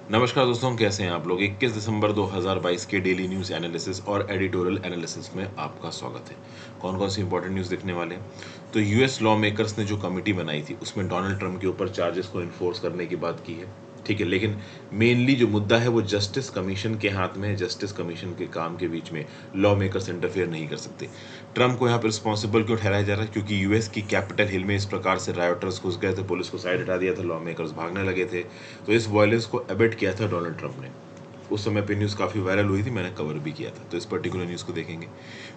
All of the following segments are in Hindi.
नमस्कार दोस्तों, कैसे हैं आप लोग। 21 दिसंबर 2022 के डेली न्यूज़ एनालिसिस और एडिटोरियल एनालिसिस में आपका स्वागत है। कौन कौन सी इंपॉर्टेंट न्यूज़ देखने वाले हैं। तो यूएस लॉ मेकर्स ने जो कमेटी बनाई थी उसमें डोनाल्ड ट्रंप के ऊपर चार्जेस को इन्फोर्स करने की बात की है, ठीक है। लेकिन मेनली जो मुद्दा है वो जस्टिस कमीशन के हाथ में है। जस्टिस कमीशन के काम के बीच में लॉ मेकर्स इंटरफेयर नहीं कर सकते। ट्रंप को यहाँ पर रिस्पॉन्सिबल क्यों ठहराया जा रहा है? क्योंकि यूएस की कैपिटल हिल में इस प्रकार से रायोटर्स घुस गए थे, पुलिस को साइड हटा दिया था, लॉ मेकर्स भागने लगे थे। तो इस वायलेंस को एबेट किया था डोनाल्ड ट्रंप ने। उस समय पे न्यूज़ काफ़ी वायरल हुई थी, मैंने कवर भी किया था। तो इस पर्टिकुलर न्यूज़ को देखेंगे।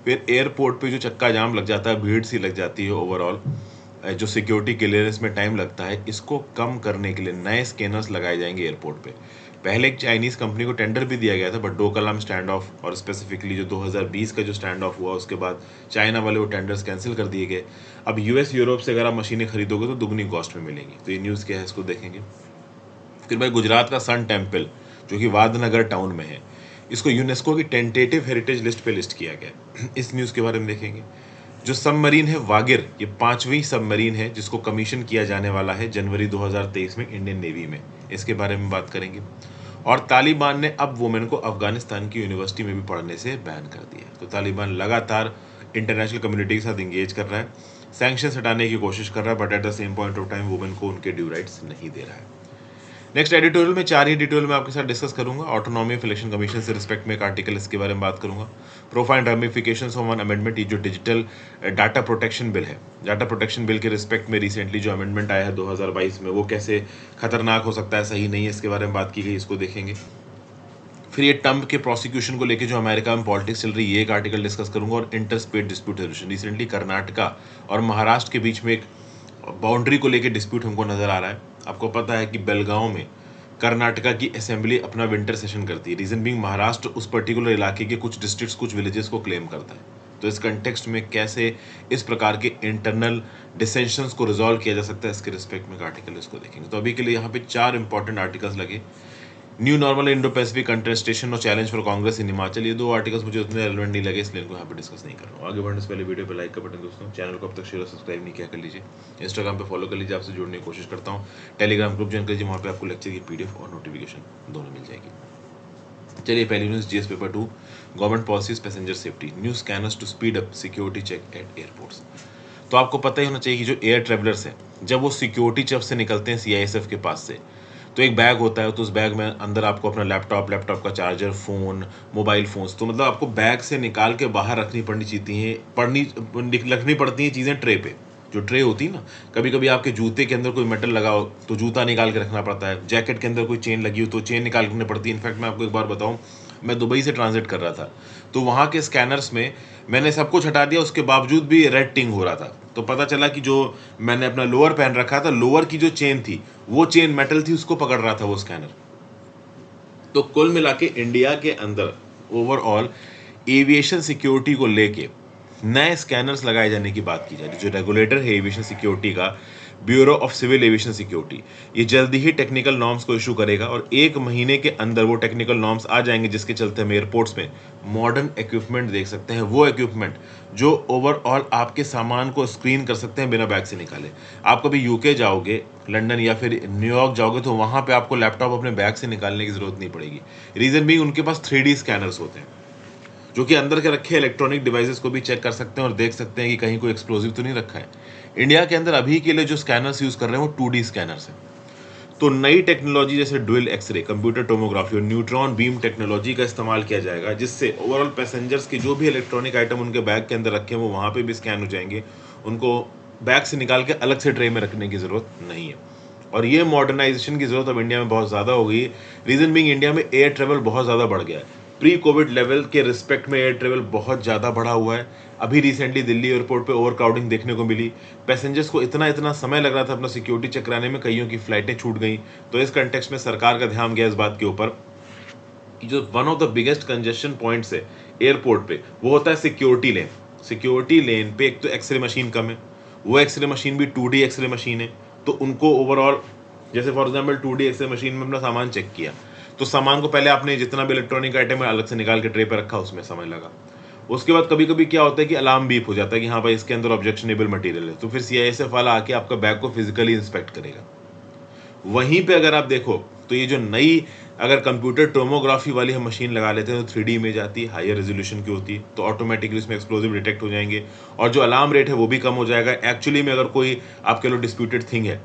फिर एयरपोर्ट पे जो चक्का जाम लग जाता है, भीड़ सी लग जाती है ओवरऑल, जो सिक्योरिटी क्लियरेंस में टाइम लगता है, इसको कम करने के लिए नए स्कैनर्स लगाए जाएंगे एयरपोर्ट पे। पहले एक चाइनीज़ कंपनी को टेंडर भी दिया गया था, बट डोकलाम स्टैंड ऑफ और स्पेसिफिकली जो 2020 का जो स्टैंड ऑफ हुआ उसके बाद चाइना वाले वो टेंडर्स कैंसिल कर दिए गए। अब यूएस यूरोप से अगर आप मशीनें खरीदोगे तो दुगनी कॉस्ट में मिलेंगी। तो ये न्यूज़ क्या है इसको देखेंगे। फिर भाई गुजरात का सन टेम्पल जो कि वादनगर टाउन में है, इसको यूनेस्को की टेंटेटिव हेरिटेज लिस्ट पे लिस्ट किया गया। इस न्यूज़ के बारे में देखेंगे। जो सबमरीन है वागिर, ये 5वीं सबमरीन है जिसको कमीशन किया जाने वाला है जनवरी 2023 में इंडियन नेवी में। इसके बारे में बात करेंगे। और तालिबान ने अब वुमेन को अफगानिस्तान की यूनिवर्सिटी में भी पढ़ने से बैन कर दिया। तो तालिबान लगातार इंटरनेशनल कम्युनिटी के साथ इंगेज कर रहा है, सैंक्शंस हटाने की कोशिश कर रहा है, but at the same point of time women को उनके ड्यू राइट्स नहीं दे रहा है। नेक्स्ट एडिटोरियल में 4 ही एडिटोरियल में आपके साथ डिस्कस करूंगा। ऑटोनॉमी ऑफ इलेक्शन कमीशन से रिस्पेक्ट में एक आर्टिकल, इसके बारे में बात करूंगा। Profile ramifications of one amendment, ये जो डिजिटल डाटा प्रोटेक्शन बिल है, डाटा प्रोटेक्शन बिल के रिस्पेक्ट में रिसेंटली जो अमेंडमेंट आया है 2022 में, वो कैसे खतरनाक हो सकता है, सही नहीं है, इसके बारे में बात की गई, इसको देखेंगे। फिर ये ट्रम्प के प्रोसिक्यूशन को लेकर जो अमेरिका में पॉलिटिक्स चल रही है, ये एक आर्टिकल डिस्कस करूंगा। और inter state dispute resolution, recently Karnataka और महाराष्ट्र के बीच में एक बाउंड्री को लेकर डिस्प्यूट हमको नजर आ रहा है। आपको पता है कि बेलगांव में कर्नाटका की असेंबली अपना विंटर सेशन करती है। रीजन बीइंग महाराष्ट्र उस पर्टिकुलर इलाके के कुछ डिस्ट्रिक्ट्स, कुछ विलेजेस को क्लेम करता है। तो इस कंटेक्स्ट में कैसे इस प्रकार के इंटरनल डिसेंशंस को रिजॉल्व किया जा सकता है, इसके रिस्पेक्ट में एक आर्टिकल, इसको देखेंगे। तो अभी के लिए यहाँ पे 4 इंपॉर्टेंट आर्टिकल्स लगे। New normal Indo Pacific contestation और चैलेंज फॉर कांग्रेस इन हिमाचल, ये 2 आर्टिकल्स मुझे उतने रेलेवेंट नहीं लगे, इसलिए इनको यहाँ पे डिस्कस नहीं कर रहा हूँ। आगे बढ़ने से पहले वीडियो पे लाइक का बटन दोस्तों, चैनल को अब तक शेयर और सब्सक्राइब नहीं किया कर लीजिए। इंस्टाग्राम पे फॉलो कर लीजिए, आपसे जुड़ने की कोशिश करता हूँ। टेलीग्राम ग्रुप ज्वाइन कर लीजिए, वहाँ पे आपको लेक्चर की पीडीएफ और नोटिफिकेशन दोनों मिल जाएगी। चलिए पहली news, GS paper 2, government policies passenger safety, new scanners to speed up security check at airports. तो आपको पता ही होना चाहिए कि जो एयर ट्रेवलर्स हैं, जब वो सिक्योरिटी चेक से निकलते हैं सीआईएसएफ के पास से, तो एक बैग होता है। तो उस बैग में अंदर आपको अपना लैपटॉप का चार्जर, फ़ोन, मोबाइल फ़ोन्स, तो मतलब आपको बैग से निकाल के बाहर रखनी पड़ती हैं चीज़ें ट्रे पे। जो ट्रे होती है ना, कभी कभी आपके जूते के अंदर कोई मेटल लगा हो तो जूता निकाल के रखना पड़ता है, जैकेट के अंदर कोई चेन लगी हो तो चेन निकाल के रखनी पड़ती है। इनफैक्ट मैं आपको एक बार बताऊं, मैं दुबई से ट्रांजिट कर रहा था, तो वहाँ के स्कैनर्स में मैंने सब कुछ हटा दिया, उसके बावजूद भी रेड टिंग हो रहा था। तो पता चला कि जो मैंने अपना लोअर पहन रखा था, लोअर की जो चेन थी वो चेन मेटल थी, उसको पकड़ रहा था वो स्कैनर। तो कुल मिला के इंडिया के अंदर ओवरऑल एविएशन सिक्योरिटी को लेके नए स्कैनर्स लगाए जाने की बात की जा रही है। जो रेगुलेटर है एविएशन सिक्योरिटी का, bureau of civil aviation security, ये जल्दी ही टेक्निकल नॉर्म्स को इशू करेगा और 1 महीने के अंदर वो टेक्निकल नॉर्म्स आ जाएंगे, जिसके चलते हम एयरपोर्ट्स में मॉडर्न इक्विपमेंट देख सकते हैं। वो इक्विपमेंट जो ओवरऑल आपके सामान को स्क्रीन कर सकते हैं बिना बैग से निकाले। आप कभी यूके जाओगे, लंदन या फिर न्यूयॉर्क जाओगे, तो वहाँ पे आपको लैपटॉप अपने बैग से निकालने की जरूरत नहीं पड़ेगी। रीजन भी उनके पास 3D स्कैनर्स होते हैं, जो कि अंदर के रखे इलेक्ट्रॉनिक डिवाइसेस को भी चेक कर सकते हैं और देख सकते हैं कि कहीं कोई एक्सप्लोजिव तो नहीं रखा है। इंडिया के अंदर अभी के लिए जो स्कैनर्स यूज कर रहे हैं वो 2D स्कैनर्स हैं। तो नई टेक्नोलॉजी जैसे ड्यूल एक्सरे, कंप्यूटर टोमोग्राफी और न्यूट्रॉन बीम टेक्नोलॉजी का इस्तेमाल किया जाएगा, जिससे ओवरऑल पैसेंजर्स के जो भी इलेक्ट्रॉनिक आइटम उनके बैग के अंदर रखे हैं वो वहाँ पे भी स्कैन हो जाएंगे। उनको बैग से निकाल के अलग से ट्रे में रखने की जरूरत नहीं है। और ये मॉडर्नाइजेशन की जरूरत अब इंडिया में बहुत ज़्यादा हो गई है। रीजन बीइंग इंडिया में एयर ट्रेवल बहुत ज़्यादा बढ़ गया है। प्री कोविड लेवल के रिस्पेक्ट में एयर ट्रेवल बहुत ज़्यादा बढ़ा हुआ है। अभी रिसेंटली दिल्ली एयरपोर्ट पे ओवर क्राउडिंग देखने को मिली, पैसेंजर्स को इतना समय लग रहा था अपना सिक्योरिटी चेक कराने में, कईयों की फ्लाइटें छूट गई। तो इस कंटेक्स्ट में सरकार का ध्यान गया इस बात के ऊपर कि जो one of the biggest congestion points है एयरपोर्ट पे, वो होता है सिक्योरिटी लेन। सिक्योरिटी लेन पे एक तो एक्सरे मशीन कम है, वो एक्सरे मशीन भी 2D एक्सरे मशीन है। तो उनको ओवरऑल, जैसे for example 2D x ray machine में अपना सामान चेक किया, तो सामान को पहले आपने जितना भी इलेक्ट्रॉनिक आइटम है अलग से निकाल के ट्रे पे रखा, उसमें समय लगा। उसके बाद कभी कभी क्या होता है कि अलार्म बीप हो जाता है कि हाँ भाई इसके अंदर ऑब्जेक्शनेबल मटेरियल है, तो फिर सीआईएसएफ वाला आके आपका बैग को फिजिकली इंस्पेक्ट करेगा। वहीं पे अगर आप देखो तो ये जो नई अगर कंप्यूटर टोमोग्राफी वाली हम मशीन लगा लेते हैं तो 3D इमेज आती है, हायर रेजोल्यूशन की होती है, तो ऑटोमेटिकली उसमें एक्सप्लोजिव डिटेक्ट हो जाएंगे और जो अलार्म रेट है वो भी कम हो जाएगा। एक्चुअली में अगर कोई आप कह लो डिस्प्यूटेड थिंग है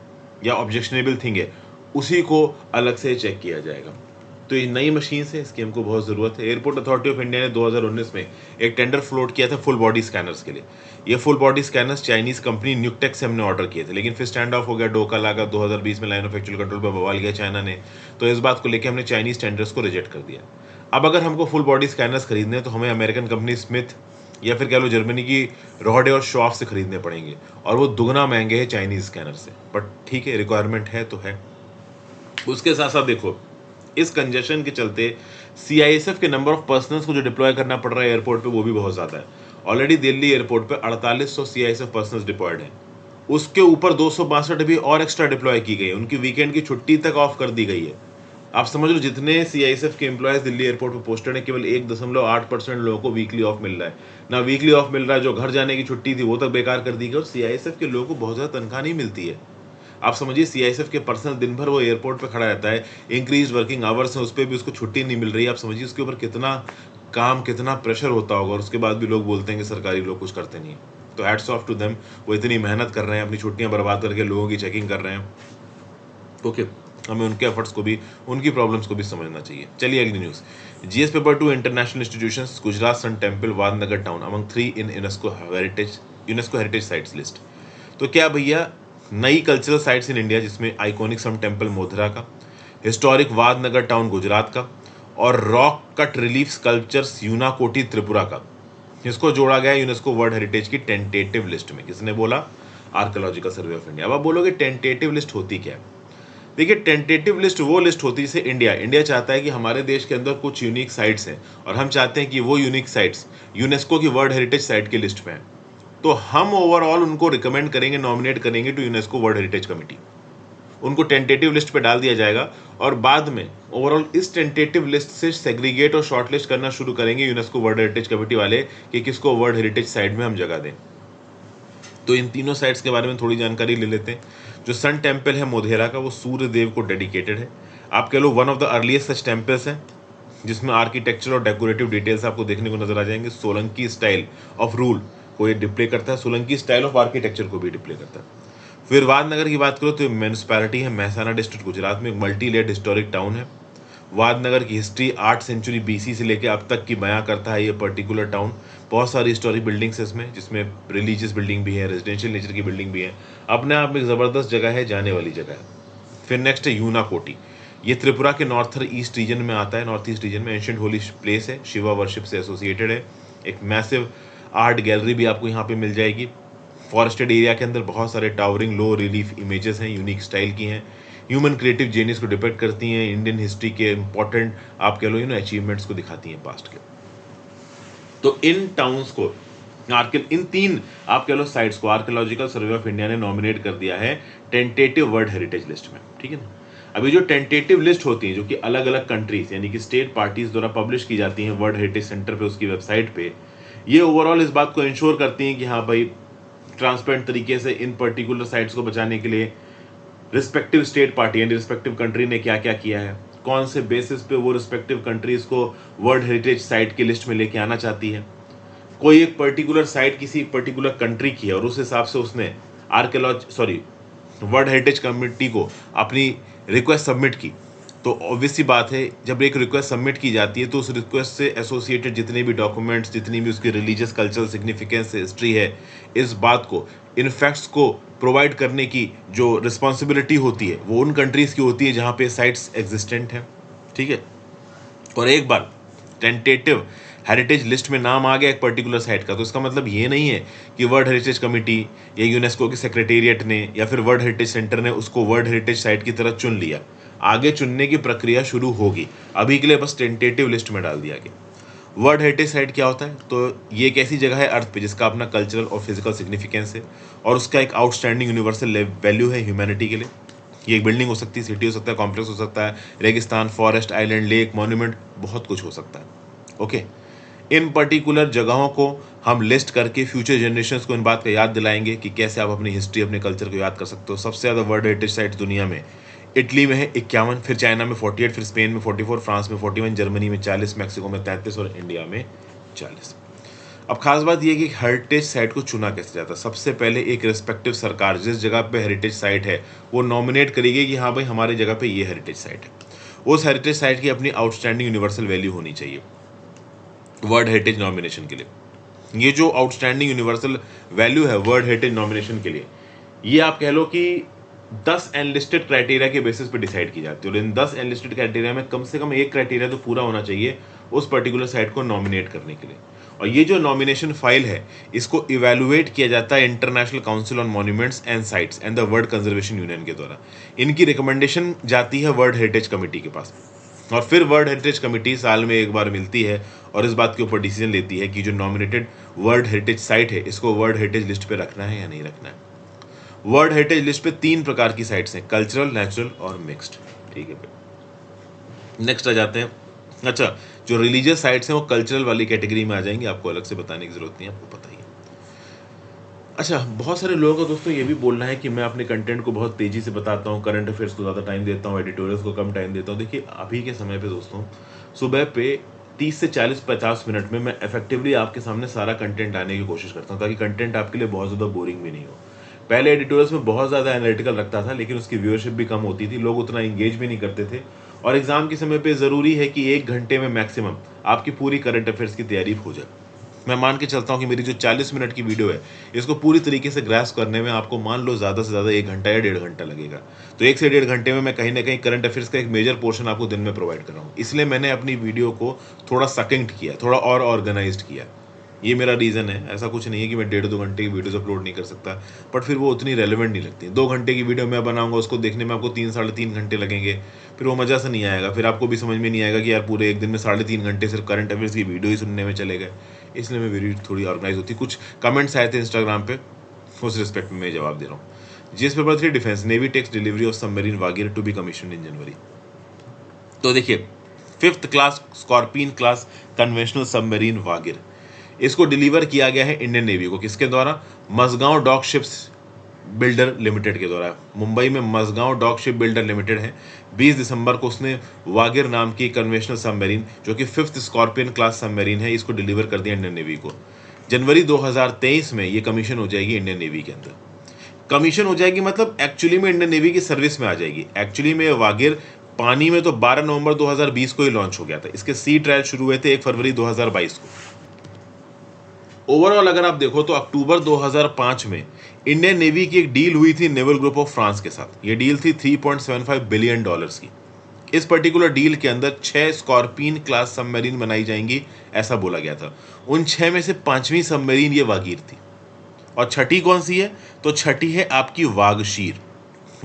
या ऑब्जेक्शनेबल थिंग है, उसी को अलग से चेक किया जाएगा। तो ये नई मशीन है, इसकी हमको बहुत ज़रूरत है। एयरपोर्ट अथॉरिटी ऑफ इंडिया ने 2019 में एक टेंडर फ्लोट किया था फुल बॉडी स्कैनर्स के लिए। ये full body scanners Chinese company Nuctech से हमने ऑर्डर किए थे, लेकिन फिर स्टैंड ऑफ हो गया, डोका लगा, 2020 में लाइन ऑफ एक्चुअल कंट्रोल पर बवाल गया चाइना ने, तो इस बात को लेकर हमने चाइनीज़ टेंडर्स को रिजेक्ट कर दिया। अब अगर हमको फुल बॉडी स्कैनर्स खरीदने हैं तो हमें अमेरिकन कंपनी स्मिथ या फिर कह लो जर्मनी की रोहडे और शॉफ से खरीदने पड़ेंगे, और वो दुगना महंगे हैं चाइनीज़ स्कैनर से। बट ठीक है, रिक्वायरमेंट है तो है। उसके साथ साथ देखो, इस कंजेशन के चलते सीआईएसएफ के नंबर ऑफ पर्सनल्स को जो डिप्लॉय करना पड़ रहा है एयरपोर्ट पे वो भी बहुत ज़्यादा है। ऑलरेडी दिल्ली एयरपोर्ट पे 4800 सीआईएसएफ पर्सनल्स डिप्लॉयड हैं, उसके ऊपर 262 भी और एक्स्ट्रा डिप्लॉय की गई है, उनकी वीकेंड की छुट्टी तक ऑफ कर दी गई है। आप समझ लो जितने सीआईएसएफ के एम्प्लॉयज दिल्ली एयरपोर्ट पर पोस्टेड हैं, केवल 1.8% लोगों को वीकली ऑफ मिल रहा है। ना वीकली ऑफ मिल रहा है, जो घर जाने की छुट्टी थी वो तक बेकार कर दी गई, और सीआईएसएफ के लोगों को बहुत ज़्यादा तनख्वाह नहीं मिलती है। आप समझिए सीआईएसएफ के पर्सनल दिन भर वो एयरपोर्ट पे खड़ा रहता है, इंक्रीज वर्किंग आवर्स हैं, उस पर भी उसको छुट्टी नहीं मिल रही है। आप समझिए उसके ऊपर कितना काम, कितना प्रेशर होता होगा, और उसके बाद भी लोग बोलते हैं कि सरकारी लोग कुछ करते नहीं। तो हैट्स ऑफ टू देम, वो इतनी मेहनत कर रहे हैं, अपनी छुट्टियां बर्बाद करके लोगों की चेकिंग कर रहे हैं। ओके, हमें उनके एफर्ट्स को भी, उनकी प्रॉब्लम्स को भी समझना चाहिए। चलिए अगली news. GS paper 2 international institutions, Gujarat sun temple, Vadnagar town among 3 in UNESCO heritage sites list. तो क्या भैया, नई कल्चरल साइट्स इन इंडिया, जिसमें आइकॉनिक सम टेम्पल मोधरा का, हिस्टोरिक वादनगर टाउन गुजरात का, और rock cut relief sculptures Unakoti Tripura का, इसको जोड़ा गया यूनेस्को वर्ल्ड हेरिटेज की टेंटेटिव लिस्ट में। किसने बोला? Archaeological survey of India. अब आप बोलोगे टेंटेटिव लिस्ट होती क्या है? देखिए, टेंटेटिव लिस्ट वो लिस्ट होती है, जैसे इंडिया चाहता है कि हमारे देश के अंदर कुछ यूनिक साइट्स हैं, और हम चाहते हैं कि वो यूनिक साइट्स यूनेस्को की वर्ल्ड हेरिटेज साइट की लिस्ट में हैं, तो हम ओवरऑल उनको रिकमेंड करेंगे, नॉमिनेट करेंगे to UNESCO world heritage committee. उनको टेंटेटिव लिस्ट पे डाल दिया जाएगा, और बाद में ओवरऑल इस टेंटेटिव लिस्ट से सेग्रीगेट और शॉर्ट लिस्ट करना शुरू करेंगे यूनेस्को वर्ल्ड हेरिटेज कमेटी वाले कि किसको वर्ल्ड हेरिटेज साइट में हम जगह दें। तो इन तीनों साइट्स के बारे में थोड़ी जानकारी ले लेते हैं। जो सन टेम्पल है मोधेरा का, वो सूर्य देव को डेडिकेटेड है। आप कह लो one of the earliest such temples हैं, जिसमें आर्किटेक्चर और डेकोरेटिव डिटेल्स आपको देखने को नजर आ जाएंगे। सोलंकी स्टाइल ऑफ रूल को ये डिस्प्ले करता है, सोलंकी स्टाइल ऑफ आर्किटेक्चर को भी डिस्प्ले करता है। फिर वादनगर की बात करो तो म्यूनिसिपैलिटी है, महसाना डिस्ट्रिक्ट गुजरात में, एक मल्टी लेयर्ड हिस्टोरिक टाउन है। वादनगर की हिस्ट्री 8 सेंचुरी बीसी से लेकर अब तक की बयां करता है ये पर्टिकुलर टाउन। बहुत सारी हिस्टोरिक बिल्डिंग्स है इसमें, जिसमें रिलीजियस बिल्डिंग भी है, रेजिडेंशियल नेचर की बिल्डिंग भी है। अपने आप में एक ज़बरदस्त जगह है, जाने वाली जगह है। फिर नेक्स्ट है यूनाकोटी, ये त्रिपुरा के नॉर्थ ईस्ट रीजन में आता है, नॉर्थ ईस्ट रीजन में। एंशिएंट होली प्लेस है, शिवा वर्शिप से एसोसिएटेड है। एक मैसिव आर्ट गैलरी भी आपको यहाँ पे मिल जाएगी। फॉरेस्टेड एरिया के अंदर बहुत सारे टावरिंग लो रिलीफ इमेजेस हैं, यूनिक स्टाइल की हैं, ह्यूमन क्रिएटिव जेनियस को डिपेक्ट करती हैं, इंडियन हिस्ट्री के इंपॉर्टेंट आप कह लो अचीवमेंट्स को दिखाती हैं पास्ट के। तो इन टाउन्स को, इन 3 आप कह लो साइट्स को आर्कियोलॉजिकल सर्वे ऑफ इंडिया ने नॉमिनेट कर दिया है टेंटेटिव वर्ल्ड हेरिटेज लिस्ट में, ठीक है ना। अभी जो टेंटेटिव लिस्ट होती है, जो कि अलग अलग कंट्रीज यानी कि स्टेट पार्टीज द्वारा पब्लिश की जाती हैं वर्ल्ड हेरिटेज सेंटर पे, उसकी वेबसाइट पे, ये ओवरऑल इस बात को इंश्योर करती हैं कि हाँ भाई, ट्रांसपेरेंट तरीके से इन पर्टिकुलर साइट्स को बचाने के लिए रिस्पेक्टिव स्टेट पार्टी यानी रिस्पेक्टिव कंट्री ने क्या क्या किया है, कौन से बेसिस पे वो रिस्पेक्टिव कंट्रीज को वर्ल्ड हेरिटेज साइट की लिस्ट में लेके आना चाहती है। कोई एक पर्टिकुलर साइट किसी पर्टिकुलर कंट्री की है और उस हिसाब से उसने वर्ल्ड हेरिटेज कमेटी को अपनी रिक्वेस्ट सबमिट की, तो ऑब्वियसली बात है, जब एक रिक्वेस्ट सबमिट की जाती है तो उस रिक्वेस्ट से एसोसिएटेड जितने भी डॉक्यूमेंट्स, जितनी भी उसकी रिलीजियस कल्चरल सिग्निफिकेंस हिस्ट्री है, इस बात को, इन फैक्ट्स को प्रोवाइड करने की जो रिस्पॉन्सिबिलिटी होती है वो उन कंट्रीज़ की होती है जहाँ पे साइट्स एग्जिस्टेंट हैं, ठीक है। और एक बार टेंटेटिव हेरिटेज लिस्ट में नाम आ गया एक पर्टिकुलर साइट का, तो इसका मतलब ये नहीं है कि वर्ल्ड हेरिटेज कमेटी या यूनेस्को के सेक्रेटेरिएट ने या फिर वर्ल्ड हेरिटेज सेंटर ने उसको वर्ल्ड हेरिटेज साइट की तरह चुन लिया। आगे चुनने की प्रक्रिया शुरू होगी, अभी के लिए बस टेंटेटिव लिस्ट में डाल दिया गया। वर्ल्ड हेरिटेज साइट क्या होता है? तो ये एक ऐसी जगह है अर्थ पे जिसका अपना कल्चरल और फिजिकल सिग्निफिकेंस है, और उसका एक आउटस्टैंडिंग यूनिवर्सल वैल्यू है ह्यूमैनिटी के लिए। ये एक बिल्डिंग हो सकती है, सिटी हो सकता है, कॉम्प्लेक्स हो सकता है, रेगिस्तान, फॉरेस्ट, आइलैंड, लेक, मॉन्यूमेंट, बहुत कुछ हो सकता है। ओके, इन पर्टिकुलर जगहों को हम लिस्ट करके फ्यूचर जनरेशंस को इन बात का याद दिलाएंगे कि कैसे आप अपनी हिस्ट्री, अपने कल्चर को याद कर सकते हो। सबसे ज़्यादा वर्ल्ड हेरिटेज साइट्स दुनिया में इटली में है 51, फिर चाइना में 48, फिर स्पेन में 44, फ्रांस में 41, जर्मनी में 40, मैक्सिको में 33 और इंडिया में 40। अब खास बात यह है कि हेरिटेज साइट को चुना कैसे जाता है। सबसे पहले एक रिस्पेक्टिव सरकार जिस जगह पे हेरिटेज साइट है वो नॉमिनेट करेगी कि हाँ भाई हमारी जगह पे ये हेरिटेज साइट है। उस हेरिटेज साइट की अपनी आउटस्टैंडिंग यूनिवर्सल वैल्यू होनी चाहिए वर्ल्ड हेरिटेज नॉमिनेशन के लिए। ये जो आउटस्टैंडिंग यूनिवर्सल वैल्यू है वर्ल्ड हेरिटेज नॉमिनेशन के लिए, ये आप कह लो कि 10 एनलिस्टेड क्राइटेरिया के बेसिस पे डिसाइड की जाती है। और इन 10 एनलिस्टेड क्राइटेरिया में कम से कम एक क्राइटेरिया तो पूरा होना चाहिए उस पर्टिकुलर साइट को नॉमिनेट करने के लिए। और ये जो नॉमिनेशन फाइल है इसको इवेलुएट किया जाता है international council on monuments and sites and the world conservation union के द्वारा। इनकी रिकमेंडेशन जाती है वर्ल्ड हेरिटेज कमेटी के पास, और फिर वर्ल्ड हेरिटेज कमेटी साल में एक बार मिलती है और इस बात के ऊपर डिसीजन लेती है कि जो नॉमिनेटेड वर्ल्ड हेरिटेज साइट है इसको वर्ल्ड हेरिटेज लिस्ट पे रखना है या नहीं रखना है। वर्ल्ड हेरिटेज लिस्ट पे 3 प्रकार की साइट्स हैं, कल्चरल, नेचुरल और मिक्स्ड। ठीक है भाई, नेक्स्ट आ जाते हैं। अच्छा, जो रिलीजियस साइट्स हैं वो कल्चरल वाली कैटेगरी में आ जाएंगे, आपको अलग से बताने की जरूरत नहीं है, आपको पता ही है। अच्छा, बहुत सारे लोगों का दोस्तों ये भी बोलना है कि मैं अपने कंटेंट को बहुत तेजी से बताता हूँ, करंट अफेयर्स को ज़्यादा टाइम देता हूँ, एडिटोरियल्स को कम टाइम देता हूँ। देखिए अभी के समय पे दोस्तों सुबह पे 30 से 40-50 मिनट में मैं इफेक्टिवली आपके सामने सारा कंटेंट आने की कोशिश करता हूँ ताकि कंटेंट आपके लिए बहुत ज़्यादा बोरिंग भी नहीं हो। पहले एडिटोरियल्स में बहुत ज़्यादा एनालिटिकल रखता था लेकिन उसकी व्यूअरशिप भी कम होती थी, लोग उतना इंगेज भी नहीं करते थे। और एग्जाम के समय पे ज़रूरी है कि 1 घंटे में मैक्सिमम आपकी पूरी करंट अफेयर्स की तैयारी हो जाए। मैं मान के चलता हूँ कि मेरी जो 40 मिनट की वीडियो है इसको पूरी तरीके से ग्रास्प करने में आपको मान लो ज़्यादा से ज़्यादा 1 घंटा या 1.5 घंटा लगेगा। तो 1 से 1.5 घंटे में मैं कहीं ना कहीं करंट अफेयर्स का एक मेजर पोर्शन आपको दिन में प्रोवाइड कर रहा हूँ। इसलिए मैंने अपनी वीडियो को थोड़ा सकिंक्ट किया, थोड़ा और ऑर्गेनाइज्ड किया। ये मेरा रीज़न है, ऐसा कुछ नहीं है कि मैं 1.5-2 घंटे की वीडियोस अपलोड नहीं कर सकता, बट फिर वो उतनी रेलेवेंट नहीं लगती। 2 घंटे की वीडियो मैं बनाऊंगा, उसको देखने में आपको 3-3.5 घंटे लगेंगे, फिर वो मज़ा से नहीं आएगा, फिर आपको भी समझ में नहीं आएगा कि यार पूरे एक दिन में 3.5 घंटे सिर्फ करंट अफेयर्स की वीडियो ही सुनने में चले गए। इसलिए मैं वीडियो थोड़ी ऑर्गेनाइज होती। कुछ कमेंट्स आए थे इंस्टाग्राम पे, उस रिस्पेक्ट में मैं जवाब दे रहा हूँ। GS paper 3 defence, navy takes delivery of submarine Vagir to be commissioned in January. तो देखिए 5th class Scorpene class conventional submarine Vagir, इसको डिलीवर किया गया है इंडियन नेवी को। किसके द्वारा? Mazagon dock ships builder limited के द्वारा। मुंबई में Mazagon dock ship builder limited है। 20 दिसंबर को उसने वागिर नाम की कन्वेंशनल सबमरीन जो कि 5th स्कॉर्पियन क्लास सबमरीन है इसको डिलीवर कर दिया इंडियन नेवी को। जनवरी 2023 में ये कमीशन हो जाएगी इंडियन नेवी के अंदर। कमीशन हो जाएगी मतलब एक्चुअली में इंडियन नेवी की सर्विस में आ जाएगी। एक्चुअली में वागिर पानी में तो 12 नवंबर 2020 को ही लॉन्च हो गया था। इसके सी ट्रायल शुरू हुए थे 1 फरवरी 2022 को। ओवरऑल अगर आप देखो तो अक्टूबर 2005 में इंडियन नेवी की एक डील हुई थी नेवल ग्रुप ऑफ फ्रांस के साथ। ये डील थी $3.75 बिलियन की। इस पर्टिकुलर डील के अंदर 6 स्कॉर्पियन क्लास सबमरीन बनाई जाएंगी ऐसा बोला गया था। उन 6 में से 5वीं सबमरीन ये वागिर थी। और छठी कौन सी है? तो छठी है आपकी वागशीर।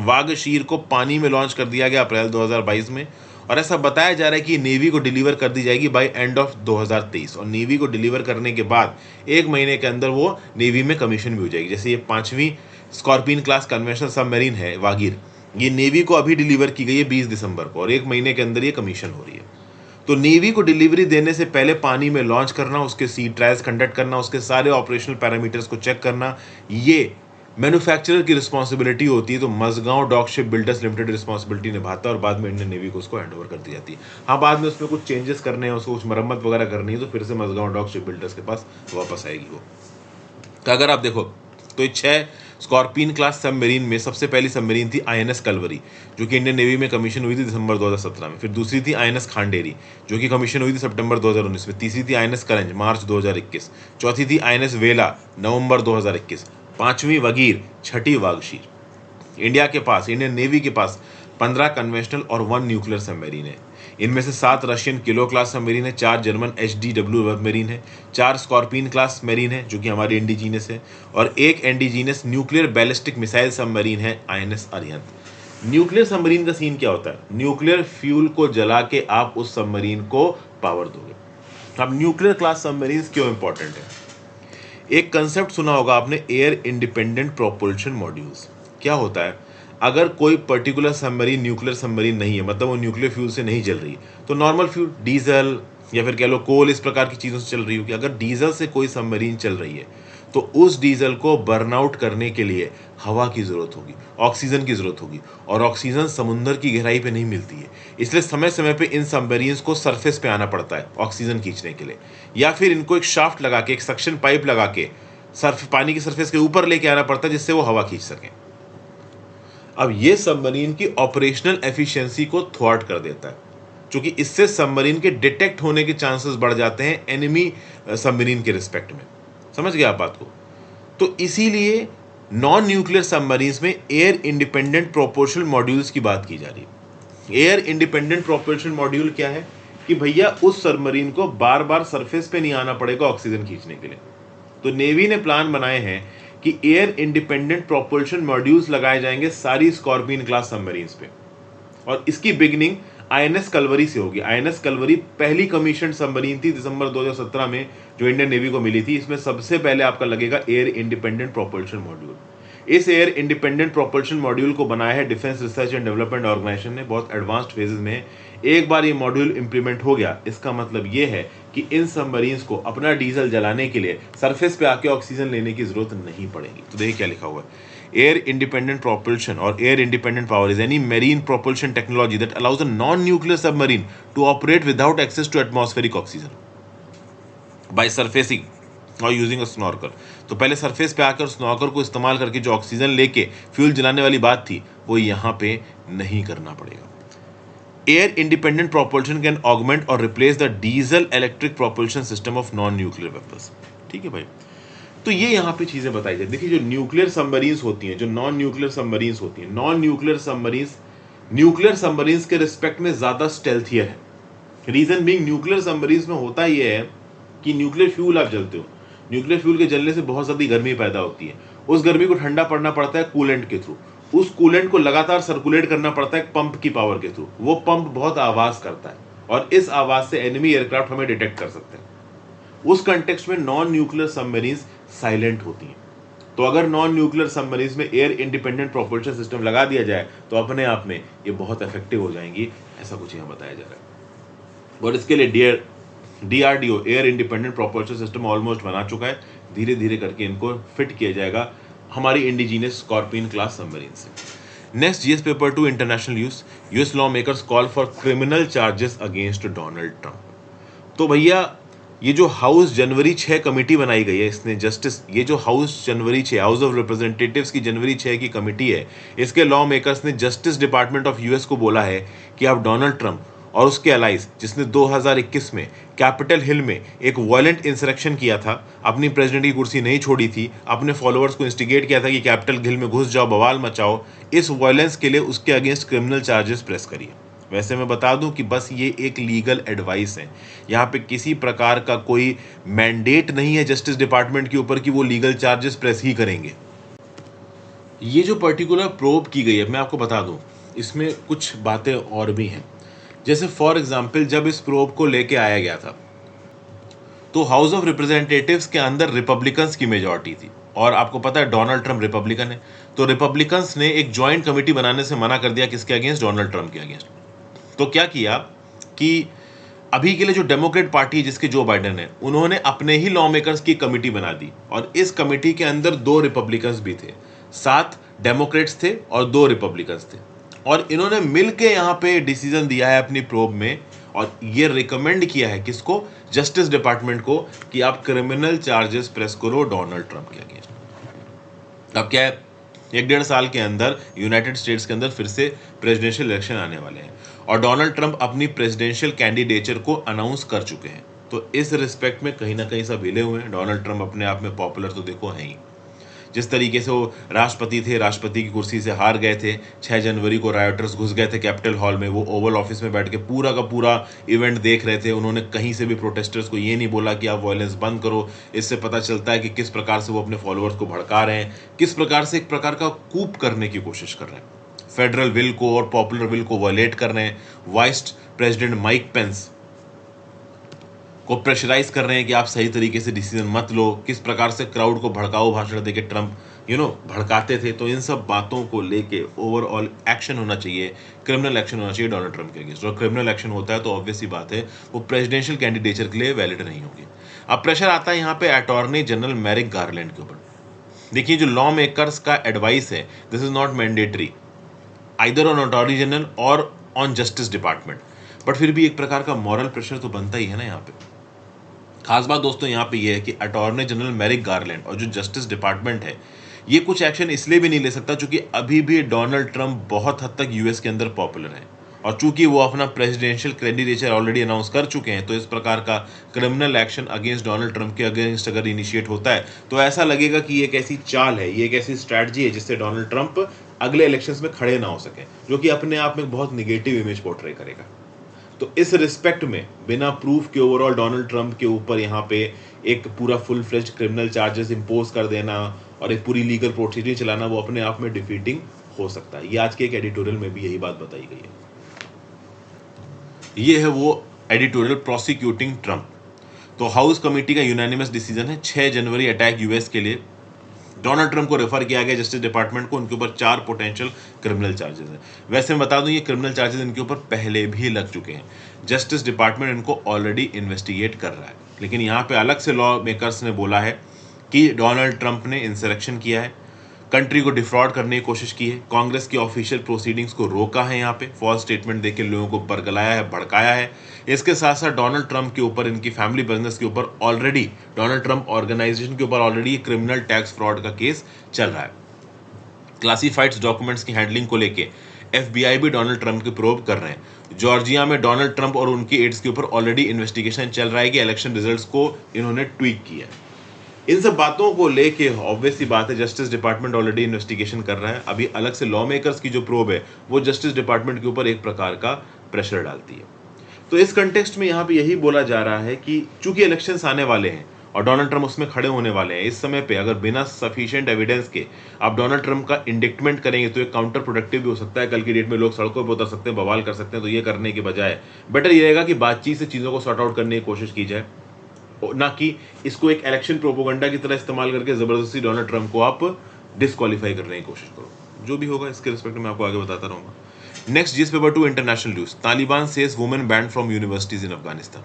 वागशीर को पानी में लॉन्च कर दिया गया अप्रैल 2022 में, और ऐसा बताया जा रहा है कि नेवी को डिलीवर कर दी जाएगी बाय एंड ऑफ 2023। और नेवी को डिलीवर करने के बाद 1 महीने के अंदर वो नेवी में कमीशन भी हो जाएगी। जैसे ये 5वीं स्कॉर्पियन क्लास कन्वेंशनल सबमरीन है वागिर, ये नेवी को अभी डिलीवर की गई है 20 दिसंबर को, और 1 महीने के अंदर ये कमीशन हो रही है। तो नेवी को डिलीवरी देने से पहले पानी में लॉन्च करना, उसके सी ट्रायल्स कंडक्ट करना, उसके सारे ऑपरेशनल पैरामीटर्स को चेक करना, ये मैन्युफैक्चरर की रिस्पॉन्सिबिलिटी होती है। तो Mazagon dock ship builders limited responsibility निभाता है और बाद में इंडियन नेवी को उसको हैंड ओवर कर दी जाती है। हाँ, बाद में उसमें कुछ चेंजेस करने हैं, उसको कुछ मरम्मत वगैरह करनी है तो फिर से मजगांव डॉक शिप बिल्डर्स के पास वापस आएगी वो। तो अगर आप देखो तो 6 स्कॉर्पियन क्लास सबमरीन में सबसे पहली सबमरीन थी INS कलवरी जो कि इंडियन नेवी में कमीशन हुई थी दिसंबर 2017 में। फिर दूसरी थी INS खांडेरी जो कि कमीशन हुई थी सितंबर 2019 में। तीसरी थी INS करंज मार्च 2021। चौथी थी INS वेला नवंबर 2021। 5वीं वागिर, छठी वागशीर। इंडिया के पास, इंडियन नेवी के पास 15 कन्वेंशनल और 1 न्यूक्लियर सबमरीन है। इनमें से 7 रशियन किलो क्लास सबमरीन है, 4 जर्मन HDW सबमरीन है, 4 स्कॉर्पियन क्लास सबमरीन है जो कि हमारी इंडिजीनियस है, और 1 indigenous nuclear ballistic missile submarine है INS अरिहंत। न्यूक्लियर सबमरीन का सीन क्या होता है? न्यूक्लियर फ्यूल को जला के आप उस सबमरीन को पावर दोगे। अब न्यूक्लियर क्लास सबमरीन क्यों इंपॉर्टेंट है? एक कंसेप्ट सुना होगा आपने, एयर इंडिपेंडेंट प्रोपल्शन मॉड्यूल्स। क्या होता है? अगर कोई पर्टिकुलर सबमरीन न्यूक्लियर सबमरीन नहीं है, मतलब वो न्यूक्लियर फ्यूल से नहीं चल रही, तो नॉर्मल फ्यूल डीजल या फिर कह लो कोल, इस प्रकार की चीज़ों से चल रही होगी। अगर डीजल से कोई सबमरीन चल रही है तो उस डीजल को बर्नआउट करने के लिए हवा की ज़रूरत होगी, ऑक्सीजन की ज़रूरत होगी, और ऑक्सीजन समुद्र की गहराई पे नहीं मिलती है। इसलिए समय समय पे इन सबमरीन्स को सरफेस पे आना पड़ता है ऑक्सीजन खींचने के लिए, या फिर इनको एक शाफ्ट लगा के, एक सक्शन पाइप लगा के पानी की सरफेस के ऊपर लेके आना पड़ता है, जिससे वो हवा खींच सकें। अब ये सबमरीन की ऑपरेशनल एफिशिएंसी को थ्वार्ट कर देता है, क्योंकि इससे सबमरीन के डिटेक्ट होने के चांसेस बढ़ जाते हैं एनिमी सबमरीन के रिस्पेक्ट में। समझ गए आप बात को? तो इसीलिए नॉन न्यूक्लियर सबमरीन्स में एयर इंडिपेंडेंट प्रोपल्शन मॉड्यूल्स की बात की जा रही है। एयर इंडिपेंडेंट प्रोपल्शन मॉड्यूल क्या है कि भैया उस सबमरीन को बार बार सरफेस पे नहीं आना पड़ेगा ऑक्सीजन खींचने के लिए। तो नेवी ने प्लान बनाए हैं कि एयर इंडिपेंडेंट प्रोपल्शन मॉड्यूल्स लगाए जाएंगे सारी स्कॉर्पियन क्लास सबमरीन्स पे, और इसकी बिगिनिंग आईएनएस कलवरी से होगी। आईएनएस कलवरी पहली कमीशन सबमरीन थी दिसंबर 2017 में जो इंडियन नेवी को मिली थी। इसमें सबसे पहले आपका लगेगा एयर इंडिपेंडेंट प्रोपल्शन मॉड्यूल। इस एयर इंडिपेंडेंट प्रोपल्शन मॉड्यूल को बनाया है defence research and development organisation ने, बहुत एडवांस्ड फेजेस में है। एक बार ये मॉड्यूल इंप्लीमेंट हो गया, इसका मतलब ये है कि इन सबमरीन्स को अपना डीजल जलाने के लिए सरफेस पे आके ऑक्सीजन लेने की जरूरत नहीं पड़ेगी। तो देखिए क्या लिखा हुआ है, air independent propulsion or air independent power is any marine propulsion technology that allows a non-nuclear submarine to operate without access to atmospheric oxygen by surfacing और यूजिंग अ स्नॉर्कर। तो पहले सरफेस पे आकर स्नॉर्कर को इस्तेमाल करके जो ऑक्सीजन लेके फ्यूल जलाने वाली बात थी वो यहाँ पे नहीं करना पड़ेगा। Air independent propulsion can augment और replace the diesel electric propulsion system of non nuclear weapons. ठीक है भाई, तो ये यहाँ पे चीजें बताई जाती। देखिए जो न्यूक्लियर सबमरीन्स होती हैं, जो नॉन न्यूक्लियर सबमरीन्स होती हैं, non nuclear submarines nuclear submarines के रिस्पेक्ट में ज्यादा स्टेल्थियर है। रीजन बीइंग ये सबमरीन्स में होता ये है कि न्यूक्लियर फ्यूल आप जलते हो, न्यूक्लियर फ्यूल के जलने से बहुत ज्यादा गर्मी पैदा होती है। उस गर्मी को ठंडा पड़ना पड़ता है कूलेंट के थ्रू, उस कूलेंट को लगातार सर्कुलेट करना पड़ता है पंप की पावर के थ्रू। वो पंप बहुत आवाज करता है और इस आवाज से एनिमी एयरक्राफ्ट हमें डिटेक्ट कर सकते हैं। उस कंटेक्स्ट में नॉन न्यूक्लियर सबमरीन्स साइलेंट होती हैं। तो अगर नॉन न्यूक्लियर सबमरीन्स में एयर इंडिपेंडेंट प्रोपल्शन सिस्टम लगा दिया जाए तो अपने आप में ये बहुत इफेक्टिव हो जाएंगी, ऐसा कुछ यहाँ बताया जा रहा है। और इसके लिए DRDO air independent propulsion system almost बना चुका है। धीरे धीरे करके इनको फिट किया जाएगा हमारी इंडिजीनियस स्कॉर्पियन क्लास सबमरीन से। Next GS paper 2 international US law makers call for criminal charges against Donald Trump. तो भैया ये जो हाउस जनवरी 6 कमेटी बनाई गई है, इसने जस्टिस, ये जो house January 6 house of representatives की जनवरी 6 की कमेटी है, इसके लॉ मेकर्स ने जस्टिस डिपार्टमेंट ऑफ यूएस को बोला है कि आप डोनाल्ड ट्रंप और उसके अलाइज, जिसने 2021 में कैपिटल हिल में एक वायलेंट इंसरेक्शन किया था, अपनी प्रेसिडेंट की कुर्सी नहीं छोड़ी थी, अपने फॉलोअर्स को इंस्टिगेट किया था कि कैपिटल हिल में घुस जाओ, बवाल मचाओ, इस वायलेंस के लिए उसके अगेंस्ट क्रिमिनल चार्जेस प्रेस करिए। वैसे मैं बता दूं कि बस ये एक लीगल एडवाइस है, यहाँ पे किसी प्रकार का कोई मैंडेट नहीं है जस्टिस डिपार्टमेंट के ऊपर कि वो लीगल चार्जेस प्रेस ही करेंगे। ये जो पर्टिकुलर प्रोब की गई है, मैं आपको बता दूं इसमें कुछ बातें और भी हैं। जैसे फॉर एग्जांपल जब इस प्रोब को लेके आया गया था तो हाउस ऑफ रिप्रेजेंटेटिव्स के अंदर रिपब्लिकन्स की मेजॉरिटी थी, और आपको पता है डोनाल्ड ट्रंप रिपब्लिकन है। तो रिपब्लिकन्स ने एक ज्वाइंट कमेटी बनाने से मना कर दिया, किसके अगेंस्ट? डोनाल्ड ट्रंप के अगेंस्ट। तो क्या किया कि अभी के लिए जो डेमोक्रेट पार्टी है जिसके जो बाइडेन है, उन्होंने अपने ही लॉ मेकर्स की कमेटी बना दी, और इस कमेटी के अंदर 2 रिपब्लिकन्स भी थे, 7 डेमोक्रेट्स थे और 2 रिपब्लिकन्स थे, और इन्होंने मिलके यहाँ पे डिसीजन दिया है अपनी प्रोब में, और ये रिकमेंड किया है किसको? जस्टिस डिपार्टमेंट को, कि आप क्रिमिनल चार्जेस प्रेस करो डोनाल्ड ट्रंप के अगेंस्ट। अब क्या है, 1-1.5 साल के अंदर यूनाइटेड स्टेट्स के अंदर फिर से प्रेसिडेंशियल इलेक्शन आने वाले हैं, और डोनाल्ड ट्रंप अपनी प्रेसिडेंशियल कैंडिडेचर को अनाउंस कर चुके हैं। तो इस रिस्पेक्ट में कहीं ना कहीं सब हिले हुए हैं। डोनाल्ड ट्रंप अपने आप में पॉपुलर तो देखो है ही, जिस तरीके से वो राष्ट्रपति थे, राष्ट्रपति की कुर्सी से हार गए थे, 6 जनवरी को रायोटर्स घुस गए थे कैपिटल हॉल में, वो ओवल ऑफिस में बैठ के पूरा का पूरा इवेंट देख रहे थे। उन्होंने कहीं से भी प्रोटेस्टर्स को ये नहीं बोला कि आप वायलेंस बंद करो। इससे पता चलता है कि किस प्रकार से वो अपने फॉलोअर्स को भड़का रहे हैं, किस प्रकार से एक प्रकार का कूप करने की कोशिश कर रहे हैं, फेडरल विल को और पॉपुलर विल को वायलेट कर रहे हैं। वाइस प्रेसिडेंट माइक पेंस को प्रेशराइज कर रहे हैं कि आप सही तरीके से डिसीजन मत लो। किस प्रकार से क्राउड को भड़काऊ भाषण देके ट्रंप भड़काते थे। तो इन सब बातों को लेके ओवरऑल एक्शन होना चाहिए, क्रिमिनल एक्शन होना चाहिए डोनाल्ड ट्रंप के अगेंस्ट। और क्रिमिनल एक्शन होता है तो ऑब्वियस सी बात है वो प्रेसिडेंशियल कैंडिडेचर के लिए वैलिड नहीं होगी। अब प्रेशर आता है यहाँ पे अटॉर्नी जनरल मैरिक गारलैंड के ऊपर। देखिए जो लॉ मेकर्स का एडवाइस है, this is not mandatory either on attorney general और ऑन जस्टिस डिपार्टमेंट, बट फिर भी एक प्रकार का मॉरल प्रेशर तो बनता ही है ना यहाँ पे। खास बात दोस्तों यहाँ पे ये है कि अटॉर्नी जनरल मैरिक गारलैंड और जो जस्टिस डिपार्टमेंट है ये कुछ एक्शन इसलिए भी नहीं ले सकता क्योंकि अभी भी डोनाल्ड ट्रंप बहुत हद तक यूएस के अंदर पॉपुलर है, और चूंकि वो अपना प्रेसिडेंशियल कैंडिडेचर ऑलरेडी अनाउंस कर चुके हैं, तो इस प्रकार का criminal action against Donald Trump के अगेंस्ट अगर इनिशिएट होता है तो ऐसा लगेगा कि ये एक ऐसी चाल है, ये एक ऐसी स्ट्रैटेजी है जिससे डोनाल्ड ट्रंप अगले इलेक्शंस में खड़े ना हो सके, जो कि अपने आप में बहुत निगेटिव इमेज पोर्ट्रे करेगा। तो इस रिस्पेक्ट में बिना प्रूफ के ओवरऑल डोनाल्ड ट्रंप के ऊपर यहाँ पे एक पूरा full fledged criminal charges impose कर देना और एक पूरी लीगल प्रोसीडिंग चलाना वो अपने आप में डिफीटिंग हो सकता है। ये आज के एक एडिटोरियल में भी यही बात बताई गई है। ये है वो एडिटोरियल प्रोसिक्यूटिंग ट्रंप। तो हाउस कमेटी का यूनानिमस डिसीजन है 6 जनवरी अटैक यूएस के लिए डोनाल्ड ट्रंप को रेफर किया गया जस्टिस डिपार्टमेंट को, उनके ऊपर 4 पोटेंशियल क्रिमिनल चार्जेस हैं। वैसे मैं बता दूं ये क्रिमिनल चार्जेस इनके ऊपर पहले भी लग चुके हैं, जस्टिस डिपार्टमेंट इनको ऑलरेडी इन्वेस्टिगेट कर रहा है, लेकिन यहाँ पे अलग से लॉ मेकर्स ने बोला है कि डोनाल्ड ट्रंप ने इंसरेक्शन किया है, कंट्री को डिफ्रॉड करने की कोशिश की है, कांग्रेस की ऑफिशियल प्रोसीडिंग्स को रोका है, यहाँ पे फॉल्स स्टेटमेंट देके लोगों को बरगलाया है, भड़काया है। इसके साथ साथ डोनाल्ड ट्रंप के ऊपर, इनकी फैमिली बिजनेस के ऊपर ऑलरेडी, डोनाल्ड ट्रंप ऑर्गेनाइजेशन के ऊपर ऑलरेडी क्रिमिनल टैक्स फ्रॉड का केस चल रहा है। क्लासिफाइड्स डॉक्यूमेंट्स की हैंडलिंग को लेके एफबीआई भी डोनाल्ड ट्रंप की प्रोब कर रहे हैं। जॉर्जिया में डोनाल्ड ट्रंप और उनकी एड्स के ऊपर ऑलरेडी इन्वेस्टिगेशन चल रहा है कि इलेक्शन रिजल्ट्स को इन्होंने ट्वीक किया है। इन सब बातों को लेके ऑब्वियस सी बात है जस्टिस डिपार्टमेंट ऑलरेडी इन्वेस्टिगेशन कर रहा है। अभी अलग से लॉ मेकर्स की जो प्रोब है वो जस्टिस डिपार्टमेंट के ऊपर एक प्रकार का प्रेशर डालती है। तो इस कंटेक्स्ट में यहाँ पे यही बोला जा रहा है कि चूंकि इलेक्शंस आने वाले हैं और डोनाल्ड ट्रंप उसमें खड़े होने वाले हैं, इस समय पे अगर बिना सफिशिएंट एविडेंस के आप डोनाल्ड ट्रंप का इंडिक्टमेंट करेंगे तो एक काउंटर प्रोडक्टिव भी हो सकता है। कल की डेट में लोग सड़कों पर उतर सकते हैं, बवाल कर सकते हैं। तो ये करने के बजाय बेटर ये रहेगा कि बातचीत से चीज़ों को सॉर्ट आउट करने की कोशिश की जाए, ना कि इसको एक इलेक्शन प्रोपोगंडा की तरह इस्तेमाल करके जबरदस्ती डोनाल्ड ट्रंप को आप डिस्क्वालीफाई करने की कोशिश करो। जो भी होगा इसके रिस्पेक्ट में आपको आगे बताता रहूंगा। Next GS paper 2 international news, Taliban says women banned from universities in Afghanistan.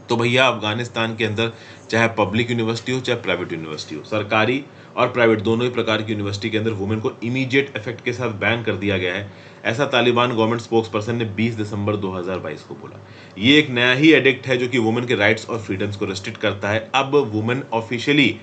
तो भैया अफगानिस्तान के अंदर चाहे पब्लिक यूनिवर्सिटी हो चाहे प्राइवेट यूनिवर्सिटी हो, सरकारी और प्राइवेट दोनों ही प्रकार की यूनिवर्सिटी के अंदर वुमेन को इमीडिएट इफेक्ट के साथ बैन कर दिया गया है। ऐसा तालिबान गवर्नमेंट स्पोक्स पर्सन ने 20 दिसंबर 2022 को बोला। ये एक नया ही एडिक्ट है जो कि वुमेन के राइट्स और फ्रीडम्स को रेस्ट्रिक्ट करता है। अब वुमेन ऑफिशियली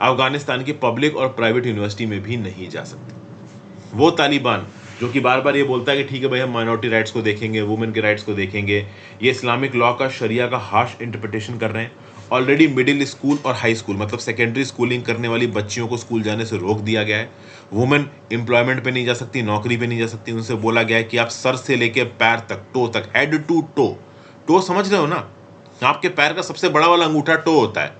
अफगानिस्तान की पब्लिक और प्राइवेट यूनिवर्सिटी में भी नहीं जा सकती। वो तालिबान जो कि बार बार ये बोलता है कि ठीक है भाई हम माइनॉरिटी राइट्स को देखेंगे, वुमेन के राइट्स को देखेंगे, ये इस्लामिक लॉ का शरिया का हार्श इंटरप्रिटेशन कर रहे हैं। ऑलरेडी मिडिल स्कूल और हाई स्कूल मतलब सेकेंडरी स्कूलिंग करने वाली बच्चियों को स्कूल जाने से रोक दिया गया है। वुमेन एम्प्लॉयमेंट पे नहीं जा सकती, नौकरी पे नहीं जा सकती। उनसे बोला गया है कि आप सर से लेके पैर तक, टो तक, हेड टू टो, टो समझ रहे हो ना, आपके पैर का सबसे बड़ा वाला अंगूठा टो होता है,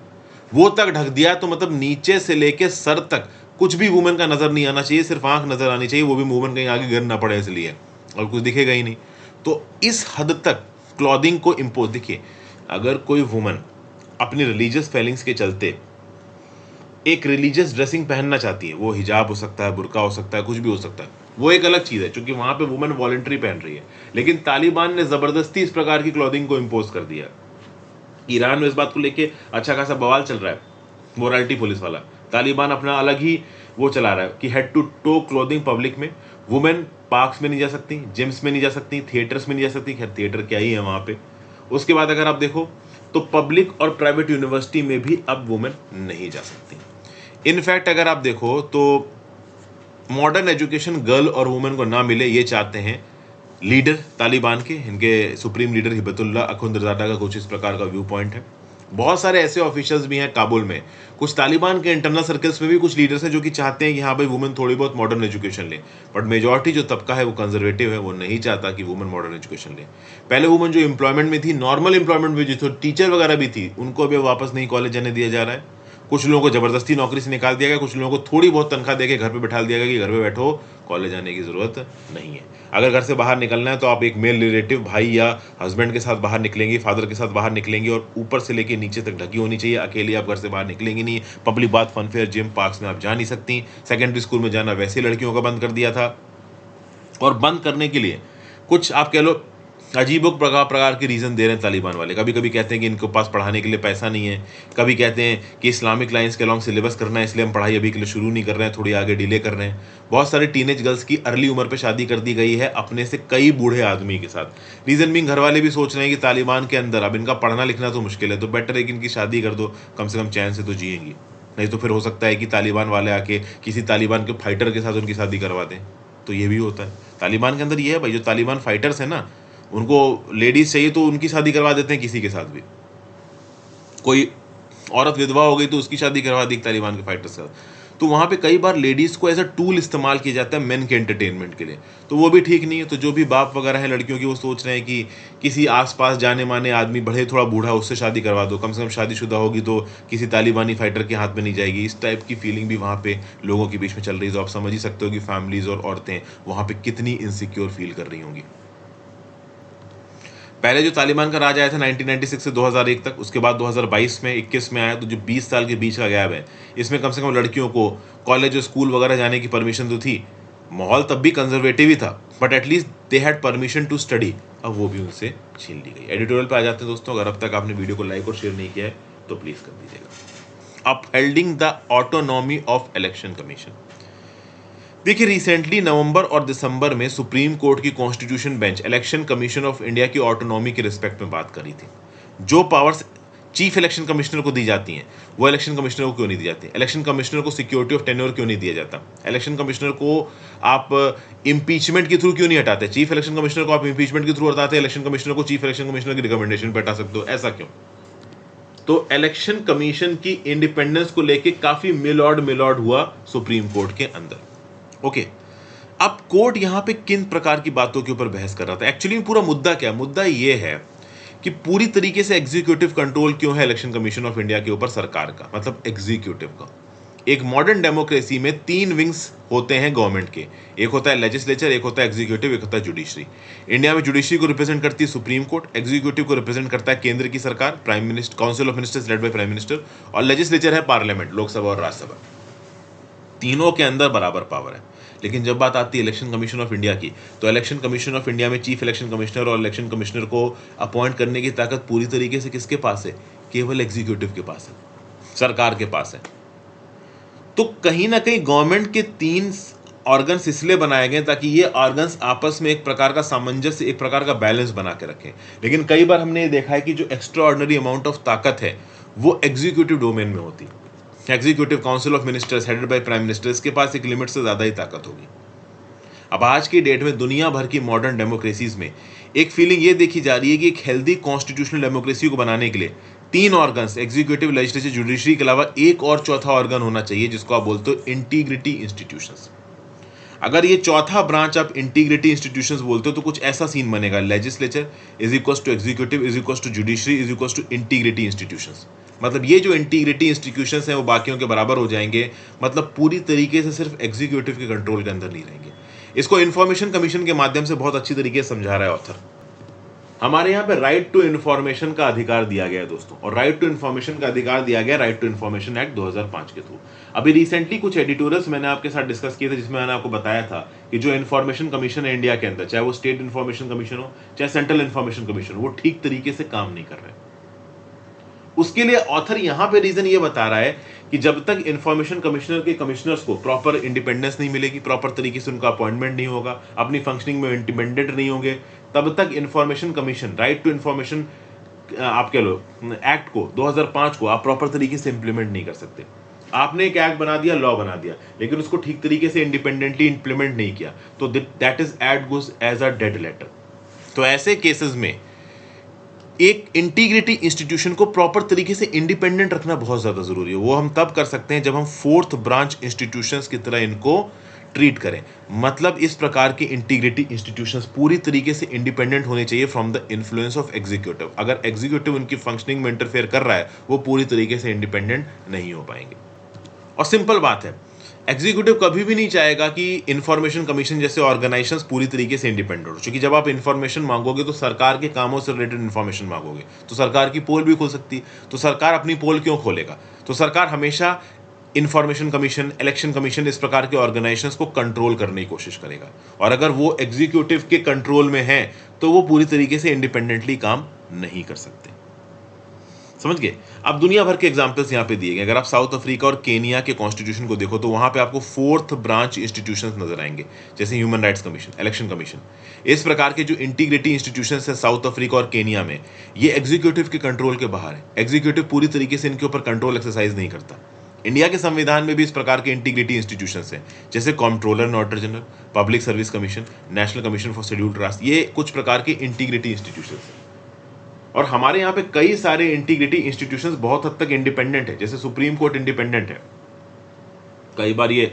वो तक ढक दिया। तो मतलब नीचे से लेके सर तक कुछ भी वुमेन का नजर नहीं आना चाहिए, सिर्फ आंख नजर आनी चाहिए, वो भी वुमेन कहीं आगे गिर ना पड़े इसलिए, और कुछ दिखेगा ही नहीं। तो इस हद तक क्लॉथिंग को इम्पोज, देखिए अगर कोई वुमन अपनी रिलीजियस फीलिंग्स के चलते एक रिलीजियस ड्रेसिंग पहनना चाहती है, वो हिजाब हो सकता है, बुर्का हो सकता है, कुछ भी हो सकता है, वो एक अलग चीज है क्योंकि वहां पे वुमन वॉलंटरी पहन रही है। लेकिन तालिबान ने जबरदस्ती इस प्रकार की क्लॉथिंग को इम्पोज कर दिया। ईरान में इस बात को लेके अच्छा खासा बवाल चल रहा है, मोरालिटी पुलिस वाला। तालिबान अपना अलग ही वो चला रहा है कि head to toe clothing public में, वुमेन पार्क्स में नहीं जा सकती, जिम्स में नहीं जा सकती, थिएटर्स में नहीं जा सकती। खैर थिएटर क्या ही है वहाँ पे। उसके बाद अगर आप देखो तो पब्लिक और प्राइवेट यूनिवर्सिटी में भी अब वुमेन नहीं जा सकती। इनफैक्ट अगर आप देखो तो मॉडर्न एजुकेशन गर्ल और वुमेन को ना मिले, ये चाहते हैं लीडर तालिबान के, इनके सुप्रीम लीडर हिबतुल्लाह अखुंदरजादा का कुछ इस प्रकार का व्यू पॉइंट है। बहुत सारे ऐसे ऑफिशियल्स भी हैं काबुल में, कुछ तालिबान के इंटरनल सर्कल्स में भी कुछ लीडर्स हैं जो कि चाहते हैं कि हाँ भाई वुमेन थोड़ी बहुत मॉडर्न एजुकेशन ले, बट मेजॉरिटी जो तबका है वो कंजर्वेटिव है, वो नहीं चाहता कि वुमेन मॉडर्न एजुकेशन ले। पहले वुमेन जो एम्प्लॉयमेंट में थी, नॉर्मल एम्प्लॉयमेंट में जो टीचर वगैरह भी थी, उनको अभी वापस नहीं कॉलेज जाने दिया जा रहा है। कुछ लोगों को ज़बरदस्ती नौकरी से निकाल दिया गया, कुछ लोगों को थोड़ी बहुत तनख्वाह देके घर पे बैठा दिया गया कि घर पे बैठो, कॉलेज आने की ज़रूरत नहीं है। अगर घर से बाहर निकलना है तो आप एक मेल रिलेटिव, भाई या हस्बैंड के साथ बाहर निकलेंगे, फादर के साथ बाहर निकलेंगे, और ऊपर से लेके नीचे तक ढकी होनी चाहिए। अकेले आप घर से बाहर निकलेंगे नहीं। पब्लिक बात, फन फेयर, जिम, पार्क्स में आप जा नहीं सकती। सेकेंडरी स्कूल में जाना वैसे लड़कियों का बंद कर दिया था, और बंद करने के लिए कुछ आप कह लो अजीबो प्रकार के रीज़न दे रहे हैं तालिबान वाले। कभी कभी कहते हैं कि इनके पास पढ़ाने के लिए पैसा नहीं है, कभी कहते हैं कि इस्लामिक लाइंस के अलॉन्ग सिलेबस करना है, इसलिए हम पढ़ाई अभी के लिए शुरू नहीं कर रहे हैं, थोड़ी आगे डिले कर रहे हैं। बहुत सारे टीनेज गर्ल्स की अर्ली उम्र पे शादी कर दी गई है अपने से कई बूढ़े आदमी के साथ। रीज़न भी घर वाले भी सोच रहे हैं कि तालिबान के अंदर अब इनका पढ़ना लिखना तो मुश्किल है, तो बेटर है कि इनकी शादी कर दो, कम से कम चैन से तो जिएंगी। नहीं तो फिर हो सकता है कि तालिबान वाले आके किसी तालिबान के फाइटर के साथ उनकी शादी करवा दें, तो ये भी होता है। तालिबान के अंदर ये है भाई, जो तालिबान फाइटर्स हैं ना, उनको लेडीज चाहिए तो उनकी शादी करवा देते हैं किसी के साथ भी। कोई औरत विधवा हो गई तो उसकी शादी करवा दी तालिबान के फाइटर से। तो वहाँ पे कई बार लेडीज़ को एज अ टूल इस्तेमाल किया जाता है मेन के एंटरटेनमेंट के लिए, तो वो भी ठीक नहीं है। तो जो भी बाप वगैरह हैं लड़कियों की, वो सोच रहे हैं कि किसी आसपास जाने माने आदमी, बढ़े थोड़ा बूढ़ा, उससे शादी करवा दो, कम से कम शादीशुदा होगी तो किसी तालिबानी फाइटर के हाथ में नहीं जाएगी। इस टाइप की फीलिंग भी वहाँ पे लोगों के बीच में चल रही है। तो आप समझ ही सकते हो कि फैमिलीज़ और औरतें वहाँ पे कितनी इनसिक्योर फील कर रही होंगी। पहले जो तालिबान का राज आया था 1996 से 2001 तक, उसके बाद 2022 में 21 में आया, तो जो 20 साल के बीच का गैप है, इसमें कम से कम लड़कियों को कॉलेज और स्कूल वगैरह जाने की परमिशन तो थी। माहौल तब भी कंजर्वेटिव ही था, but at least they had permission to study. अब वो भी उनसे छीन ली गई। एडिटोरियल पे आ जाते हैं दोस्तों। अगर अब तक आपने वीडियो को लाइक और शेयर नहीं किया है तो प्लीज़ कर दीजिएगा। Upholding the autonomy of election commission. देखिए, रिसेंटली नवंबर और दिसंबर में सुप्रीम कोर्ट की constitution bench election commission of India की ऑटोनॉमी के रिस्पेक्ट में बात करी थी। जो पावर्स चीफ इलेक्शन कमिश्नर को दी जाती हैं, वो इलेक्शन कमिश्नर को क्यों नहीं दी जाती? इलेक्शन कमिश्नर को सिक्योरिटी ऑफ टेन्योर क्यों नहीं दिया जाता? इलेक्शन कमिश्नर को आप इम्पीचमेंट के थ्रू क्यों नहीं हटाते? चीफ इलेक्शन कमिश्नर को आप इम्पीचमेंट के थ्रू हटाते, इलेक्शन कमिश्नर को चीफ इलेक्शन कमिश्नर की रिकमेंडेशन पर हटा सकते हो, ऐसा क्यों? तो इलेक्शन कमीशन की इंडिपेंडेंस को लेके काफी मिलॉर्ड हुआ सुप्रीम कोर्ट के अंदर। ओके, अब कोर्ट यहां पे किन प्रकार की बातों के ऊपर बहस कर रहा था? एक्चुअली पूरा मुद्दा क्या है? मुद्दा यह है कि पूरी तरीके से एग्जीक्यूटिव कंट्रोल क्यों है इलेक्शन कमीशन ऑफ इंडिया के ऊपर, सरकार का, मतलब एग्जीक्यूटिव का। एक मॉडर्न डेमोक्रेसी में 3 विंग्स होते हैं गवर्नमेंट के। एक होता है लेजिस्लेचर, एक होता है एग्जीक्यूटिव, एक होता है जुडिशरी। इंडिया में जुडिशरी को रिप्रेजेंट करती है सुप्रीम कोर्ट, एग्जीक्यूटिव को रिप्रेजेंट करता है केंद्र की सरकार, prime minister, council of ministers led by prime minister, और लेजिस्लेचर है पार्लियामेंट, लोकसभा और राज्यसभा। तीनों के अंदर बराबर पावर है। लेकिन जब बात आती है इलेक्शन कमीशन ऑफ इंडिया की, तो इलेक्शन कमीशन ऑफ इंडिया में चीफ इलेक्शन कमिश्नर और इलेक्शन कमिश्नर को अपॉइंट करने की ताकत पूरी तरीके से किसके पास है? केवल एग्जीक्यूटिव के पास है, सरकार के पास है। तो कहीं ना कहीं गवर्नमेंट के 3 ऑर्गन्स इसलिए बनाए गए ताकि ये ऑर्गन्स आपस में एक प्रकार का सामंजस्य, एक प्रकार का बैलेंस बना के रखें। लेकिन कई बार हमने ये देखा है कि जो एक्स्ट्रा ऑर्डिनरी अमाउंट ऑफ ताकत है वो एग्जीक्यूटिव डोमेन में होती है। Executive council of ministers headed by prime minister, इसके पास एक लिमिट से ज़्यादा ही ताकत होगी। अब आज की डेट में दुनिया भर की मॉडर्न डेमोक्रेसीज में एक फीलिंग ये देखी जा रही है कि एक हेल्दी कॉन्स्टिट्यूशनल डेमोक्रेसी को बनाने के लिए 3 ऑर्गन्स, एग्जीक्यूटिव, लेजिस्लेचर, जुडिशरी के अलावा एक और चौथा ऑर्गन होना चाहिए, जिसको आप बोलते हो इंटीग्रिटी इंस्टीट्यूशंस। अगर ये चौथा ब्रांच आप इंटीग्रिटी इंस्टीट्यूशंस बोलते हो तो कुछ ऐसा सीन बनेगा, legislature is equals to executive is equals to judiciary is equals to integrity institutions. मतलब ये जो इंटीग्रिटी इंस्टीट्यूशंस हैं वो बाकियों के बराबर हो जाएंगे, मतलब पूरी तरीके से सिर्फ एग्जीक्यूटिव के कंट्रोल के अंदर नहीं रहेंगे। इसको इंफॉर्मेशन कमीशन के माध्यम से बहुत अच्छी तरीके से समझा रहा है ऑथर। हमारे यहाँ पे राइट टू इन्फॉर्मेशन का अधिकार दिया गया है दोस्तों, और राइट टू इन्फॉर्मेशन का अधिकार दिया गया राइट टू इन्फॉर्मेशन एक्ट 2005 के थ्रू। अभी रिसेंटली कुछ एडिटोरियल्स मैंने आपके साथ डिस्कस किए थे, जिसमें मैंने आपको बताया था कि जो इन्फॉर्मेशन कमीशन है इंडिया के अंदर, चाहे वो स्टेट इन्फॉर्मेशन कमीशन हो चाहे सेंट्रल इन्फॉर्मेशन कमीशन, वो ठीक तरीके से काम नहीं कर रहे। उसके लिए ऑथर यहां पे रीजन ये बता रहा है कि जब तक इंफॉर्मेशन कमिश्नर के कमिश्नर्स को प्रॉपर इंडिपेंडेंस नहीं मिलेगी, प्रॉपर तरीके से उनका अपॉइंटमेंट नहीं होगा, अपनी फंक्शनिंग में इंडिपेंडेंट नहीं होंगे, तब तक information commission, right to information आप कह लो एक्ट को 2005 को आप प्रॉपर तरीके से इंप्लीमेंट नहीं कर सकते। आपने एक एक्ट बना दिया, लॉ बना दिया, लेकिन उसको ठीक तरीके से इंडिपेंडेंटली इंप्लीमेंट नहीं किया, तो that is act goes as a dead letter. तो ऐसे केसेस में एक इंटीग्रिटी इंस्टीट्यूशन को प्रॉपर तरीके से इंडिपेंडेंट रखना बहुत ज़्यादा ज़रूरी है। वो हम तब कर सकते हैं जब हम 4th ब्रांच इंस्टीट्यूशंस की तरह इनको ट्रीट करें। मतलब इस प्रकार की इंटीग्रिटी इंस्टीट्यूशंस पूरी तरीके से इंडिपेंडेंट होने चाहिए from the influence of executive. अगर एग्जीक्यूटिव उनकी फंक्शनिंग में इंटरफेयर कर रहा है, वो पूरी तरीके से इंडिपेंडेंट नहीं हो पाएंगे। और सिंपल बात है, एग्जीक्यूटिव कभी भी नहीं चाहेगा कि इंफॉर्मेशन कमीशन जैसे ऑर्गेनाइजेशंस पूरी तरीके से इंडिपेंडेंट हो, क्योंकि जब आप इंफॉर्मेशन मांगोगे तो सरकार के कामों से रिलेटेड इंफॉर्मेशन मांगोगे, तो सरकार की पोल भी खुल सकती है। तो सरकार अपनी पोल क्यों खोलेगा? तो सरकार हमेशा इंफॉर्मेशन कमीशन, इलेक्शन कमीशन, इस प्रकार के ऑर्गेनाइजेशंस को कंट्रोल करने की कोशिश करेगा। और अगर वो एग्जीक्यूटिव के कंट्रोल में है तो वो पूरी तरीके से इंडिपेंडेंटली काम नहीं कर सकते। समझ गए? अब दुनिया भर के एग्जांपल्स यहाँ पे दिए गए। अगर आप साउथ अफ्रीका और केनिया के कॉन्स्टिट्यूशन को देखो तो वहाँ पे आपको फोर्थ ब्रांच इंस्टीट्यूशंस नजर आएंगे, जैसे human rights commission, election commission. इस प्रकार के जो इंटीग्रिटी इंस्टीट्यूशंस है साउथ अफ्रीका और केनिया में, ये एग्जीक्यूटिव के कंट्रोल के बाहर है। एग्जीक्यूटिव पूरी तरीके से इनके ऊपर कंट्रोल एक्सरसाइज नहीं करता। इंडिया के संविधान में भी इस प्रकार के इंटीग्रिटी इंस्टीट्यूशंस हैं, जैसे comptroller and auditor general, public service commission, national commission for scheduled caste. ये कुछ प्रकार के इंटीग्रिटी इंस्टीट्यूशंस हैं। और हमारे यहाँ पे कई सारे इंटीग्रिटी इंस्टीट्यूशंस बहुत हद तक इंडिपेंडेंट है, जैसे सुप्रीम कोर्ट इंडिपेंडेंट है। कई बार ये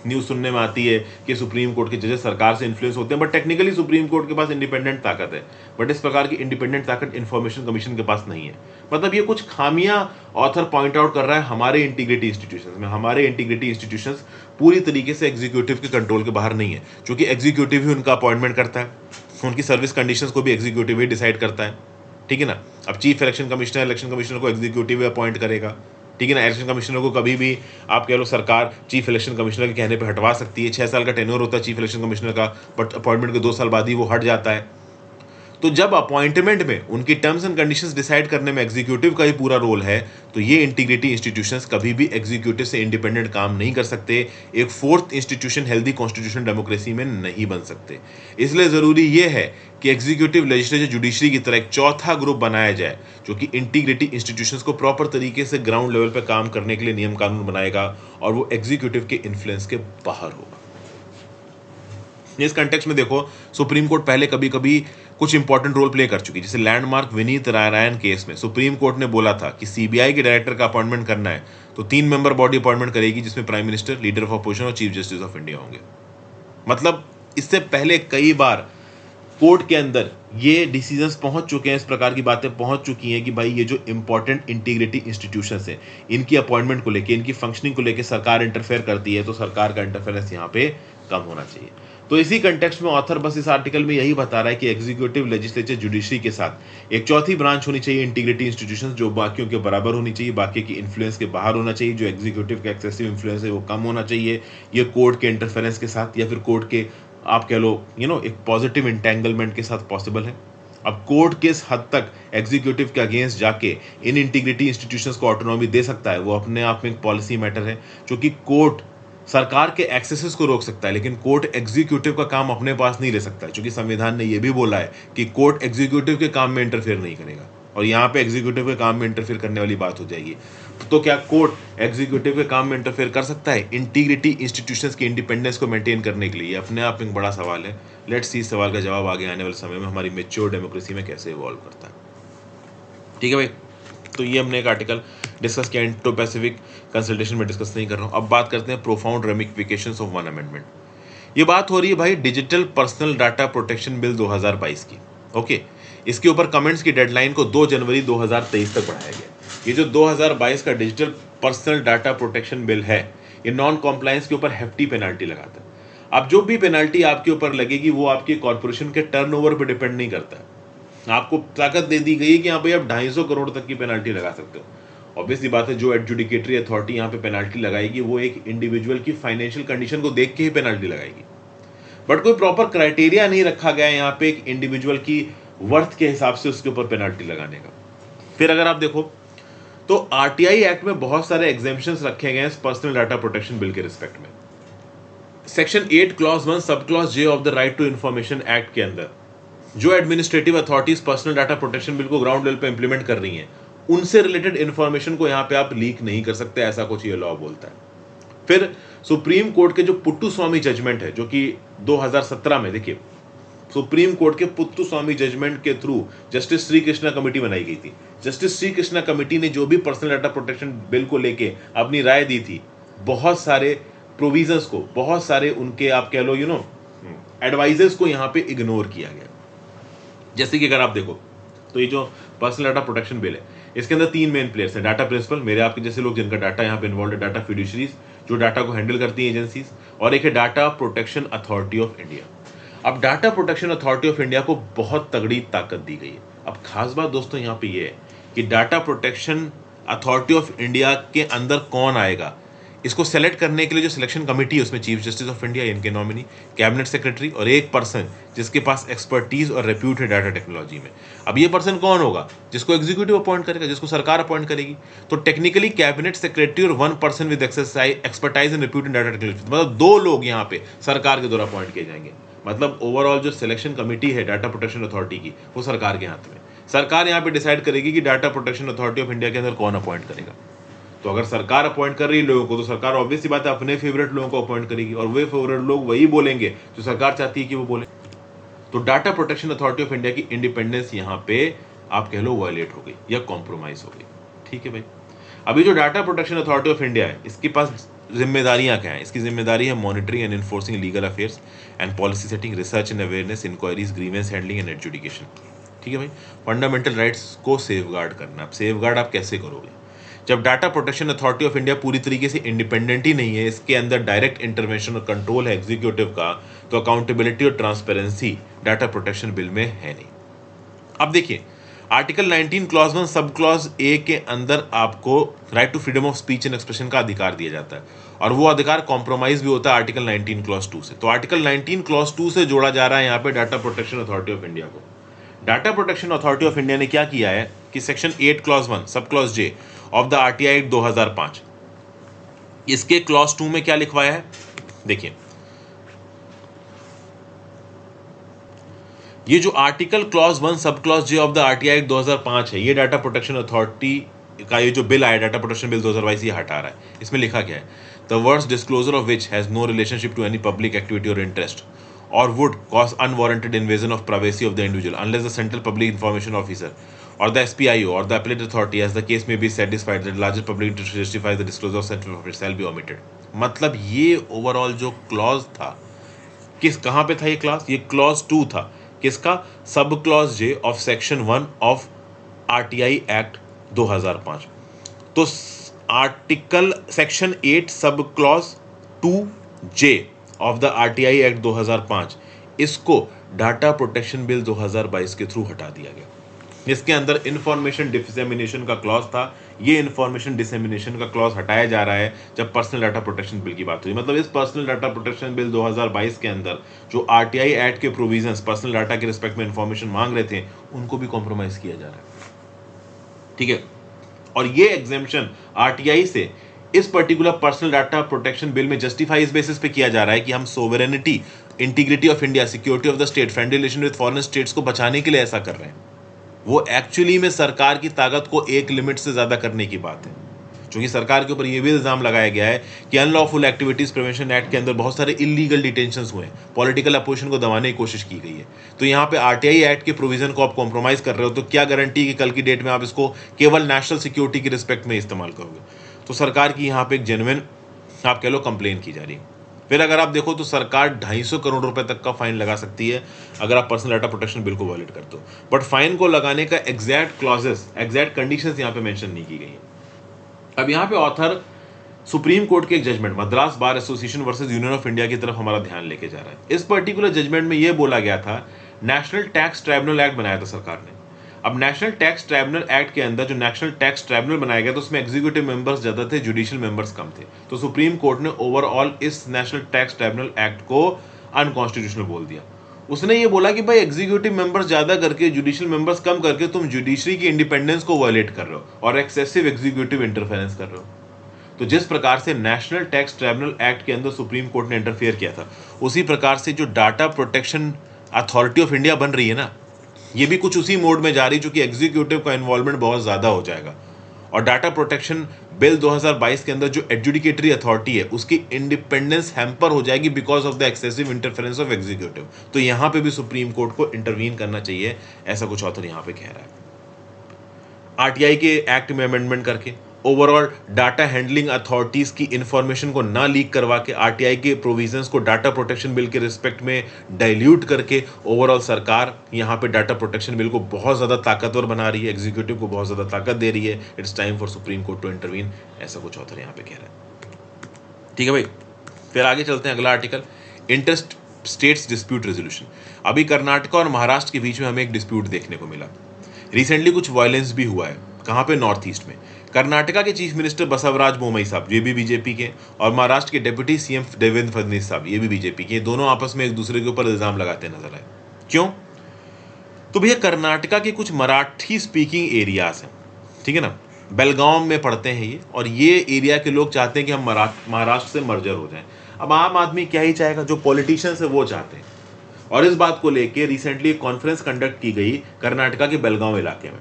न्यूज सुनने में आती है कि सुप्रीम कोर्ट के जजेस सरकार से इन्फ्लुएंस होते हैं, बट टेक्निकली सुप्रीम कोर्ट के पास इंडिपेंडेंट ताकत है। बट इस प्रकार की इंडिपेंडेंट ताकत इंफॉर्मेशन कमीशन के पास नहीं है। मतलब ये कुछ खामियां ऑथर पॉइंट आउट कर रहा है हमारे इंटीग्रिटी इंस्टीट्यूशंस में। हमारे इंटीग्रिटी इंस्टीट्यूशंस पूरी तरीके से एग्जीक्यूटिव के कंट्रोल के बाहर नहीं है, क्योंकि एग्जीक्यूटिव ही उनका अपॉइंटमेंट करता है, उनकी सर्विस कंडीशंस को भी एग्जीक्यूटिव ही डिसाइड करता है। ठीक है ना? अब चीफ इलेक्शन कमिश्नर को एग्जीक्यूटिव अपॉइंट करेगा। ठीक है ना? इलेक्शन कमिश्नर को कभी भी आप कह लो सरकार चीफ इलेक्शन कमिश्नर के कहने पे हटवा सकती है। 6 साल का टेन्योर होता है चीफ इलेक्शन कमिश्नर का, बट अपॉइंटमेंट के 2 साल बाद ही वो हट जाता है। तो जब अपॉइंटमेंट में उनकी टर्म्स एंड कंडीशंस डिसाइड करने में एग्जीक्यूटिव का ही पूरा रोल है, तो ये इंटीग्रिटी इंस्टीट्यूशंस कभी भी एग्जीक्यूटिव से इंडिपेंडेंट काम नहीं कर सकते। एक fourth institution healthy constitution democracy में नहीं बन सकते। इसलिए जरूरी ये है कि एग्जीक्यूटिव, लेजिस्लेचर, जुडिशरी की तरह एक चौथा ग्रुप बनाया जाए जो कि इंटीग्रिटी इंस्टीट्यूशंस को प्रॉपर तरीके से ग्राउंड लेवल पर काम करने के लिए नियम कानून बनाएगा, और वो एग्जीक्यूटिव के इन्फ्लुएंस के बाहर होगा। इस कंटेक्स्ट में देखो, सुप्रीम कोर्ट पहले कभी कभी कुछ इंपॉर्टेंट रोल प्ले कर चुकी है। जैसे लैंडमार्क विनीत नारायण केस में सुप्रीम कोर्ट ने बोला था कि सीबीआई के डायरेक्टर का अपॉइंटमेंट करना है तो 3 मेंबर बॉडी अपॉइंटमेंट करेगी, जिसमें prime minister, leader of opposition और चीफ जस्टिस ऑफ इंडिया होंगे। मतलब इससे पहले कई बार कोर्ट के अंदर ये डिसीजंस पहुंच चुके हैं, इस प्रकार की बातें पहुंच चुकी हैं कि भाई ये जो इंपॉर्टेंट इंटीग्रिटी इंस्टीट्यूशंस है, इनकी अपॉइंटमेंट को लेके, इनकी फंक्शनिंग को लेके सरकार इंटरफेयर करती है, तो सरकार का इंटरफेरेंस यहाँ पे कम होना चाहिए। तो इसी कंटेक्स्ट में ऑथर बस इस आर्टिकल में यही बता रहा है कि एग्जीक्यूटिव, लेजिस्लेचर, जुडिशरी के साथ एक चौथी ब्रांच होनी चाहिए इंटीग्रिटी इंस्टीट्यूशंस, जो बाकियों के बराबर होनी चाहिए, बाकी की इन्फ्लुएंस के बाहर होना चाहिए। जो एग्जीक्यूटिव का एक्सेसिव इन्फ्लुएंस है वो कम होना चाहिए, ये कोर्ट के इंटरफेरेंस के साथ या फिर कोर्ट के आप कह लो एक पॉजिटिव इंटेंगलमेंट के साथ पॉसिबल है। अब कोर्ट किस हद तक एग्जीक्यूटिव के अगेंस्ट जाके इन इंटीग्रिटी इंस्टीट्यूशंस को ऑटोनॉमी दे सकता है, वो अपने आप में एक पॉलिसी मैटर है, क्योंकि कोर्ट सरकार के एक्सेसेस को रोक सकता है, लेकिन कोर्ट एग्जीक्यूटिव का काम अपने पास नहीं ले सकता है, क्योंकि संविधान ने यह भी बोला है कि कोर्ट एग्जीक्यूटिव के काम में इंटरफेयर नहीं करेगा। और यहाँ पे एग्जीक्यूटिव के काम में इंटरफेयर करने वाली बात हो जाएगी। तो क्या कोर्ट एग्जीक्यूटिव के काम में इंटरफेयर कर सकता है इंटीग्रिटी इंस्टीट्यूशंस की इंडिपेंडेंस को मेंटेन करने के लिए? ये अपने आप में एक बड़ा सवाल है। लेट्स सी इस सवाल का जवाब आगे आने वाले समय में हमारी मैच्योर डेमोक्रेसी में कैसे इवॉल्व करता है। ठीक है भाई, तो ये हमने एक आर्टिकल डिस्कस किया, इंडो पैसिफिक कंसल्टेशन में डिस्कस नहीं कर रहा हूँ। अब बात करते हैं profound ramifications of one amendment. ये बात हो रही है भाई digital personal data protection bill 2022 की। ओके, इसके ऊपर कमेंट्स की डेडलाइन को 2 जनवरी 2023 तक बढ़ाया गया। ये जो 2022 का digital personal data protection bill है, ये नॉन कॉम्प्लायंस के ऊपर हेफ्टी पेनाल्टी लगाता है। अब जो भी पेनाल्टी आपके ऊपर लगेगी वो आपकी कॉर्पोरेशन के टर्नओवर पे डिपेंड नहीं करता है। आपको ताकत दे दी गई है कि यहाँ पे आप 250 करोड़ तक की पेनाल्टी लगा सकते हो। ऑब्वियसली बात है, जो एडजुडिकेटरी अथॉरिटी यहाँ पे पेनाल्टी लगाएगी वो एक इंडिविजुअल की फाइनेंशियल कंडीशन को देख के ही पेनाल्टी लगाएगी, बट कोई प्रॉपर क्राइटेरिया नहीं रखा गया है यहाँ पे एक इंडिविजुअल की वर्थ के हिसाब से उसके ऊपर पेनाल्टी लगाने का। फिर अगर आप देखो तो आरटीआई एक्ट में बहुत सारे एग्जेम्पशंस रखे गए हैं इस पर्सनल डाटा प्रोटेक्शन बिल के रिस्पेक्ट में। Section 8 clause 1 sub clause J of the right to information act के अंदर जो administrative authorities personal data protection bill को ग्राउंड लेवल पे इंप्लीमेंट कर रही हैं, उनसे रिलेटेड इंफॉर्मेशन को यहाँ पे आप लीक नहीं कर सकते, ऐसा कुछ ये लॉ बोलता है। फिर सुप्रीम कोर्ट के जो पुट्टुस्वामी जजमेंट है, जो कि 2017 में, देखिए सुप्रीम कोर्ट के पुट्टुस्वामी जजमेंट के through justice Shri Krishna committee बनाई गई थी। जस्टिस श्री कृष्णा कमेटी ने जो भी पर्सनल डाटा प्रोटेक्शन बिल को लेके अपनी राय दी थी, बहुत सारे प्रोविजंस को, बहुत सारे उनके आप कह लो एडवाइजर्स को यहाँ पे इग्नोर किया गया। जैसे कि अगर आप देखो तो ये जो पर्सनल डाटा प्रोटेक्शन बिल है, इसके अंदर 3 मेन प्लेयर्स हैं। डाटा प्रिंसिपल, मेरे आपके जैसे लोग जिनका डाटा यहाँ पे इन्वॉल्व है, डाटा फिड्यूशरीज जो डाटा को हैंडल करती हैं एजेंसीज, और एक है data protection authority of India. अब data protection authority of India को बहुत तगड़ी ताकत दी गई है। अब खास बात दोस्तों यहाँ पे ये है कि data protection authority of India के अंदर कौन आएगा, इसको सेलेक्ट करने के लिए जो सिलेक्शन कमेटी है उसमें चीफ जस्टिस ऑफ इंडिया, इनके नॉमिनी, कैबिनेट सेक्रेटरी और एक पर्सन जिसके पास एक्सपर्टीज और रेप्यूट है डाटा टेक्नोलॉजी में। अब ये पर्सन कौन होगा, जिसको एग्जीक्यूटिव अपॉइंट करेगा, जिसको सरकार अपॉइंट करेगी। तो टेक्निकली कैबिनेट सेक्रेटरी और 1 person with expertise and repute in data technology, मतलब 2 लोग यहाँ पे सरकार के द्वारा अपॉइंट किए जाएंगे। मतलब ओवरऑल जो सिलेक्शन कमेटी है डाटा प्रोटेक्शन अथॉरिटी की, वो सरकार के हाथ में। सरकार यहाँ पे डिसाइड करेगी कि data protection authority of India के अंदर कौन अपॉइंट करेगा। तो अगर सरकार अपॉइंट कर रही है लोगों को, तो सरकार ऑब्वियस सी बात है अपने फेवरेट लोगों को अपॉइंट करेगी, और वे फेवरेट लोग वही बोलेंगे जो सरकार चाहती है कि वो बोले। तो data protection authority of India की इंडिपेंडेंस यहाँ पे आप कह लो वायलेट हो गई या कॉम्प्रोमाइज हो गई। ठीक है भाई। अभी जो data protection authority of India है, इसके पास जिम्मेदारियां क्या हैं? इसकी जिम्मेदारी है monitoring and enforcing legal affairs and policy setting, research and awareness, inquiries, grievance handling and adjudication. ठीक है भाई। फंडामेंटल राइट्स को सेफगार्ड करना। अब सेफगार्ड आप कैसे करोगे? जब data protection authority of India पूरी तरीके से इंडिपेंडेंट ही नहीं है, इसके अंदर डायरेक्ट इंटरवेंशन और कंट्रोल है एग्जीक्यूटिव का, तो अकाउंटेबिलिटी और ट्रांसपेरेंसी डाटा प्रोटेक्शन बिल में है नहीं। अब देखिए article 19 clause 1 sub clause A के अंदर आपको right to freedom of speech and expression का अधिकार दिया जाता है, और वो अधिकार कॉम्प्रोमाइज भी होता है आर्टिकल 19 क्लॉज 2 से। तो आर्टिकल 19 क्लॉज 2 से जोड़ा जा रहा है यहाँ पे data protection authority of India को। Data protection authority of India ने क्या किया है कि section 8 clause 1 sub clause J of the RTI act 2005, इसके क्लॉज 2 में क्या लिखवाया है देखिए। ये जो article clause 1 sub clause J of the RTI act 2005 है, ये डाटा प्रोटेक्शन अथॉरिटी का ये जो बिल आया डाटा प्रोटेक्शन बिल 2022 ये हटा रहा है। इसमें लिखा क्या है? The words disclosure of which has no relationship to any public activity और interest or would cause unwarranted invasion of privacy of the individual unless the central public information officer or the SPIO or the appellate authority as the case may be satisfied that larger public interest justifies the disclosure of central office shall be omitted। मतलब ये ओवरऑल जो क्लॉज था, कहाँ पे था ये क्लॉज? ये क्लॉज 2 था। किसका? सब clause J of section 1 of RTI act 2005। तो article section 8 sub clause 2 J of the RTI act 2005, इसको डाटा प्रोटेक्शन बिल 2022 के थ्रू हटा दिया गया। इसके अंदर इंफॉर्मेशन डिसेमिनेशन का क्लॉज था, ये इंफॉर्मेशन डिसेमिनेशन का क्लॉज हटाया जा रहा है जब पर्सनल डाटा प्रोटेक्शन बिल की बात हुई। मतलब इस पर्सनल डाटा प्रोटेक्शन बिल 2022 के अंदर जो आरटीआई एक्ट के प्रोविजंस पर्सनल डाटा के रिस्पेक्ट में इंफॉर्मेशन मांग रहे थे, उनको भी कॉम्प्रोमाइज किया जा रहा है। ठीक है। और ये एग्जेम्पशन आरटीआई से इस particular personal data protection bill में जस्टिफाई इस बेसिस पे किया जा रहा है कि हम sovereignty, integrity of India, security of the state, friendly relation with foreign states को बचाने के लिए ऐसा कर रहे हैं। वो एक्चुअली में सरकार की ताकत को एक लिमिट से ज्यादा करने की बात है, क्योंकि सरकार के ऊपर यह भी इल्जाम लगाया गया है कि अनलॉफुल एक्टिविटीज प्रिवेंशन एक्ट के अंदर बहुत सारे इलीगल डिटेंशंस हुए, पॉलिटिकल अपोजिशन को दबाने की कोशिश की गई है। तो यहाँ पे आरटीआई एक्ट के प्रोविजन को आप कॉम्प्रोमाइज कर रहे हो, तो क्या गारंटी कि कल की डेट में आप इसको केवल नेशनल सिक्योरिटी के रिस्पेक्ट में इस्तेमाल करोगे? तो सरकार की यहाँ पे एक जेन्युइन आप कह लो कंप्लेन की जा रही है। फिर अगर आप देखो तो सरकार 250 करोड़ रुपए तक का फाइन लगा सकती है अगर आप पर्सनल डाटा प्रोटेक्शन बिल को वायलेट करते हो, बट फाइन को लगाने का एग्जैक्ट क्लॉजेस, एग्जैक्ट कंडीशंस यहाँ पे मेंशन नहीं की गई है। अब यहाँ पे ऑथर सुप्रीम कोर्ट के एक judgment Madras bar association versus union of India की तरफ हमारा ध्यान लेके जा रहा है। इस पर्टिकुलर जजमेंट में यह बोला गया था, नेशनल टैक्स ट्राइब्यूनल एक्ट बनाया था सरकार ने। अब नेशनल टैक्स ट्राइब्यूनल एक्ट के अंदर जो नेशनल टैक्स ट्राइब्यूनल बनाया गया तो उसमें एग्जीक्यूटिव मेंबर्स ज्यादा थे, जुडिशियल मेंबर्स कम थे। तो सुप्रीम कोर्ट ने ओवरऑल इस नेशनल टैक्स ट्राइब्यूनल एक्ट को अनकॉन्स्टिट्यूशनल बोल दिया। उसने ये बोला कि भाई एग्जीक्यूटिव मेंबर्स ज्यादा करके जुडिशियल मेंबर्स कम करके तुम जुडिशरी की इंडिपेंडेंस को वायलेट कर रहे हो और एक्सेसिव एग्जीक्यूटिव इंटरफेरेंस कर रहे हो। तो जिस प्रकार से नेशनल टैक्स ट्राइब्यूनल एक्ट के अंदर सुप्रीम कोर्ट ने इंटरफेयर किया था, उसी प्रकार से जो data protection authority of India बन रही है ना, ये भी कुछ उसी मोड में जा रही है, क्योंकि एग्जीक्यूटिव का इन्वॉल्वमेंट बहुत ज्यादा हो जाएगा। और डाटा प्रोटेक्शन बिल 2022 के अंदर जो एडजुडिकेटरी अथॉरिटी है उसकी इंडिपेंडेंस हैम्पर हो जाएगी because of the excessive interference of executive. तो यहां पे भी सुप्रीम कोर्ट को इंटरवीन करना चाहिए, ऐसा कुछ ऑथर यहां पे कह रहा है। आरटीआई के एक्ट में अमेंडमेंट करके ओवरऑल डाटा हैंडलिंग अथॉरिटीज़ की इंफॉर्मेशन को ना लीक करवा के आरटीआई के प्रोविजंस को डाटा प्रोटेक्शन बिल के रिस्पेक्ट में डाइल्यूट करके ओवरऑल सरकार यहाँ पे डाटा प्रोटेक्शन बिल को बहुत ज़्यादा ताकतवर बना रही है, एग्जीक्यूटिव को बहुत ज़्यादा ताकत दे रही है। It's time for supreme court to intervene, ऐसा कुछ ऑथर यहाँ पे कह रहा है। ठीक है भाई, फिर आगे चलते हैं। अगला article, inter states dispute resolution. अभी कर्नाटका और महाराष्ट्र के बीच में हमें एक डिस्प्यूट देखने को मिला। रिसेंटली कुछ वायलेंस भी हुआ है। कहाँ पे? नॉर्थ ईस्ट में। कर्नाटका के चीफ मिनिस्टर बसवराज बोमई साहब, ये भी बीजेपी के, और महाराष्ट्र के डिप्टी सीएम देवेंद्र फडणवीस साहब, ये भी बीजेपी के, दोनों आपस में एक दूसरे के ऊपर इल्जाम लगाते नजर आए। क्यों? तो भैया कर्नाटका के कुछ मराठी स्पीकिंग एरियाज हैं, ठीक है ना, बेलगांव में पड़ते हैं ये, और ये एरिया के लोग चाहते हैं कि हम महाराष्ट्र से मर्जर हो जाएं। अब आम आदमी क्या ही चाहेगा, जो पॉलिटिशियंस है वो चाहते हैं। और इस बात को लेके रिसेंटली एक कॉन्फ्रेंस कंडक्ट की गई कर्नाटका के बेलगांव इलाके में,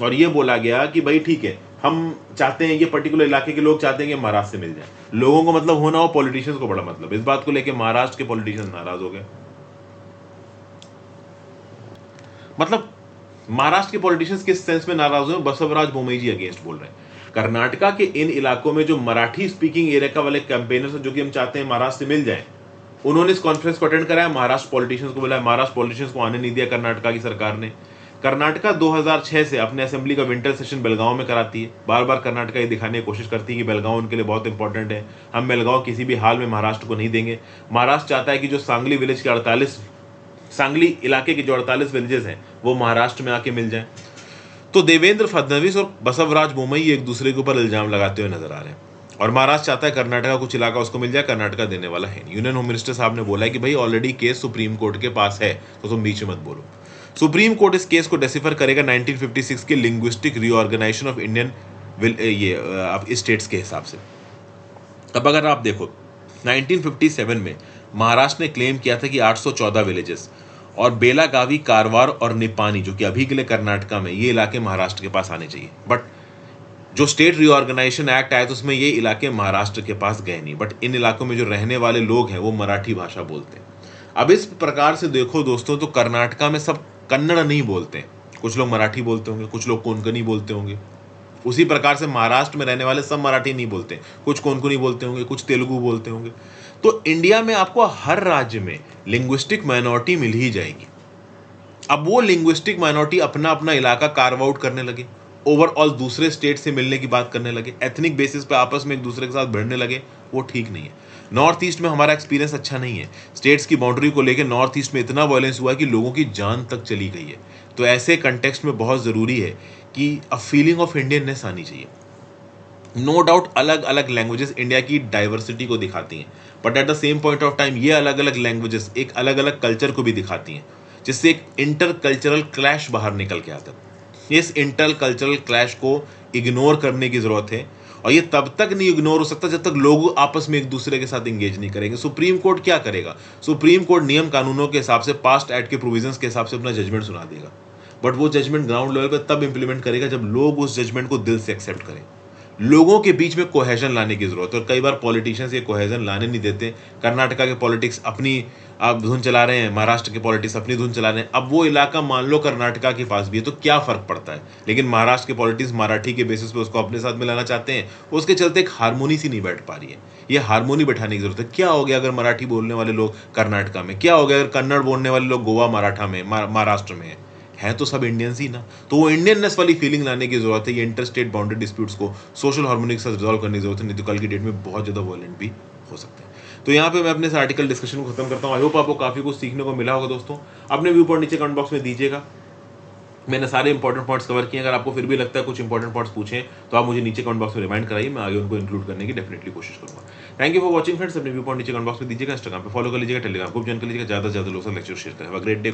और ये बोला गया कि भाई ठीक है, हम चाहते हैं, ये पर्टिकुलर इलाके के लोग चाहते हैं कि महाराष्ट्र से मिल जाए। लोगों को मतलब होना हो, पॉलिटिशियंस को बड़ा मतलब। इस बात को लेके महाराष्ट्र के पॉलिटिशियंस नाराज हो गए। मतलब महाराष्ट्र के पॉलिटिशियंस किस सेंस में नाराज हुए? बसवराज बोमई जी अगेंस्ट बोल रहे हैं। कर्नाटका के इन इलाकों में जो मराठी स्पीकिंग एरिया का वाले कैंपेनर्स जो कि हम चाहते हैं महाराष्ट्र से मिल जाए, उन्होंने इस कॉन्फ्रेंस को अटेंड कराया। महाराष्ट्र पॉलिटिशियंस को बुलाया, महाराष्ट्र पॉलिटिशियंस को आने नहीं दिया कर्नाटका की सरकार ने। कर्नाटका 2006 से अपने असेंबली का विंटर सेशन बेलगांव में कराती है। बार बार कर्नाटका ये दिखाने की कोशिश करती है कि बेलगांव उनके लिए बहुत इंपॉर्टेंट है, हम बेलगांव किसी भी हाल में महाराष्ट्र को नहीं देंगे। महाराष्ट्र चाहता है कि जो सांगली विलेज के सांगली इलाके के जो 48 विलेजेस हैं वो महाराष्ट्र में आके मिल जाएं। तो देवेंद्र फडणवीस और बसवराज बोमई एक दूसरे के ऊपर इल्जाम लगाते हुए नजर आ रहे हैं, और महाराष्ट्र चाहता है कर्नाटका कुछ इलाका उसको मिल जाए, कर्नाटका देने वाला है। यूनियन होम मिनिस्टर साहब ने बोला है कि भाई ऑलरेडी केस सुप्रीम कोर्ट के पास है, तो तुम बीच में मत बोलो। सुप्रीम कोर्ट इस केस को डेसिफर करेगा 1956 के linguistic reorganisation of Indian states के हिसाब से। अब अगर आप देखो 1957 में महाराष्ट्र ने क्लेम किया था कि 814 विलेजेस और बेलागावी, कारवार और निपानी, जो कि अभी के लिए कर्नाटका में, ये इलाके महाराष्ट्र के पास आने चाहिए। बट जो स्टेट रीऑर्गेनाइजेशन एक्ट आया तो उसमें ये इलाके महाराष्ट्र के पास गए नहीं। बट इन इलाकों में जो रहने वाले लोग हैं वो मराठी भाषा बोलते हैं। अब इस प्रकार से देखो दोस्तों, तो कर्नाटका में सब कन्नड़ नहीं बोलते हैं, कुछ लोग मराठी बोलते होंगे, कुछ लोग कोंकणी बोलते होंगे। उसी प्रकार से महाराष्ट्र में रहने वाले सब मराठी नहीं बोलते, कुछ कोंकणी बोलते होंगे, कुछ तेलुगु बोलते होंगे। तो इंडिया में आपको हर राज्य में लिंग्विस्टिक माइनॉरिटी मिल ही जाएगी। अब वो लिंग्विस्टिक माइनॉरिटी अपना अपना इलाका कार्व आउट करने लगे, ओवरऑल दूसरे स्टेट से मिलने की बात करने लगे, एथनिक बेसिस पे आपस में एक दूसरे के साथ भिड़ने लगे, वो ठीक नहीं है। नॉर्थ ईस्ट में हमारा एक्सपीरियंस अच्छा नहीं है। स्टेट्स की बाउंड्री को लेकर नॉर्थ ईस्ट में इतना वायलेंस हुआ कि लोगों की जान तक चली गई है। तो ऐसे कंटेक्स्ट में बहुत ज़रूरी है कि अ फीलिंग ऑफ इंडियननेस आनी चाहिए। नो डाउट अलग अलग लैंग्वेजेस इंडिया की डाइवर्सिटी को दिखाती हैं, but at the same point of time ये अलग अलग लैंग्वेजेस एक अलग अलग कल्चर को भी दिखाती हैं, जिससे एक इंटर कल्चरल क्लैश बाहर निकल के आता है। इस इंटर कल्चरल क्लैश को इग्नोर करने की ज़रूरत है, और ये तब तक नहीं इग्नोर हो सकता जब तक लोग आपस में एक दूसरे के साथ इंगेज नहीं करेंगे। सुप्रीम कोर्ट क्या करेगा? सुप्रीम कोर्ट नियम कानूनों के हिसाब से, पास्ट एक्ट के प्रोविजंस के हिसाब से अपना जजमेंट सुना देगा, बट वो जजमेंट ग्राउंड लेवल पर तब इंप्लीमेंट करेगा जब लोग उस जजमेंट को दिल से एक्सेप्ट करें। लोगों के बीच में कोहेजन लाने की जरूरत है, और कई बार पॉलिटिशियंस ये कोहेजन लाने नहीं देते। कर्नाटका के पॉलिटिक्स अपनी आप धुन चला रहे हैं, महाराष्ट्र के पॉलिटिक्स अपनी धुन चला रहे हैं। अब वो इलाका मान लो कर्नाटका के पास भी है तो क्या फर्क पड़ता है, लेकिन महाराष्ट्र के पॉलिटिक्स मराठी के बेसिस पे उसको अपने साथ मिलाना चाहते हैं। उसके चलते एक हारमोनी सी नहीं बैठ पा रही है। ये हारमोनी बैठाने की जरूरत है। क्या हो गया अगर मराठी बोलने वाले लोग कर्नाटका में, क्या हो गया अगर कन्नड़ बोलने वाले लोग गोवा, मराठा में, महाराष्ट्र में है तो सब इंडियंस ही ना। तो वो इंडियननेस वाली फीलिंग लाने की जरूरत है। ये इंटर स्टेट बाउंड्री डिस्प्यूट्स को सोशल हार्मोनी के साथ रिजॉल्व करने की जरूरत है, नहीं तो कल की डेट में बहुत ज़्यादा वायलेंट भी हो सकते हैं। तो यहाँ पे मैं अपने इस आर्टिकल डिस्कशन को खत्म करता हूँ। आई होप आपको काफ़ी कुछ सीखने को मिला होगा दोस्तों। अपने व्यू पॉइंट नीचे कमेंट बॉक्स में दीजिएगा। मैंने सारे इंपॉर्टेंट पॉइंट्स कवर किए। अगर आपको फिर भी लगता है कुछ इंपॉर्टेंट पॉइंट्स पूछें तो आप मुझे नीचे कमेंट बॉक्स में रिमाइंड कराइए, मैं आगे उनको इंक्लूड करने की डेफिनेटली कोशिश करूंगा। Thank you for watching friends. अपने व्यू पॉइंट नीचे कमेंट बॉक्स में दीजिएगा। इंस्टाग्राम पे फॉलो कर लीजिएगा, टेलीग्राम ग्रुप ज्वाइन कर लीजिएगा, ज़्यादा से ज़्यादा लोगों से लेक्चर शेयर करें। Have a great day.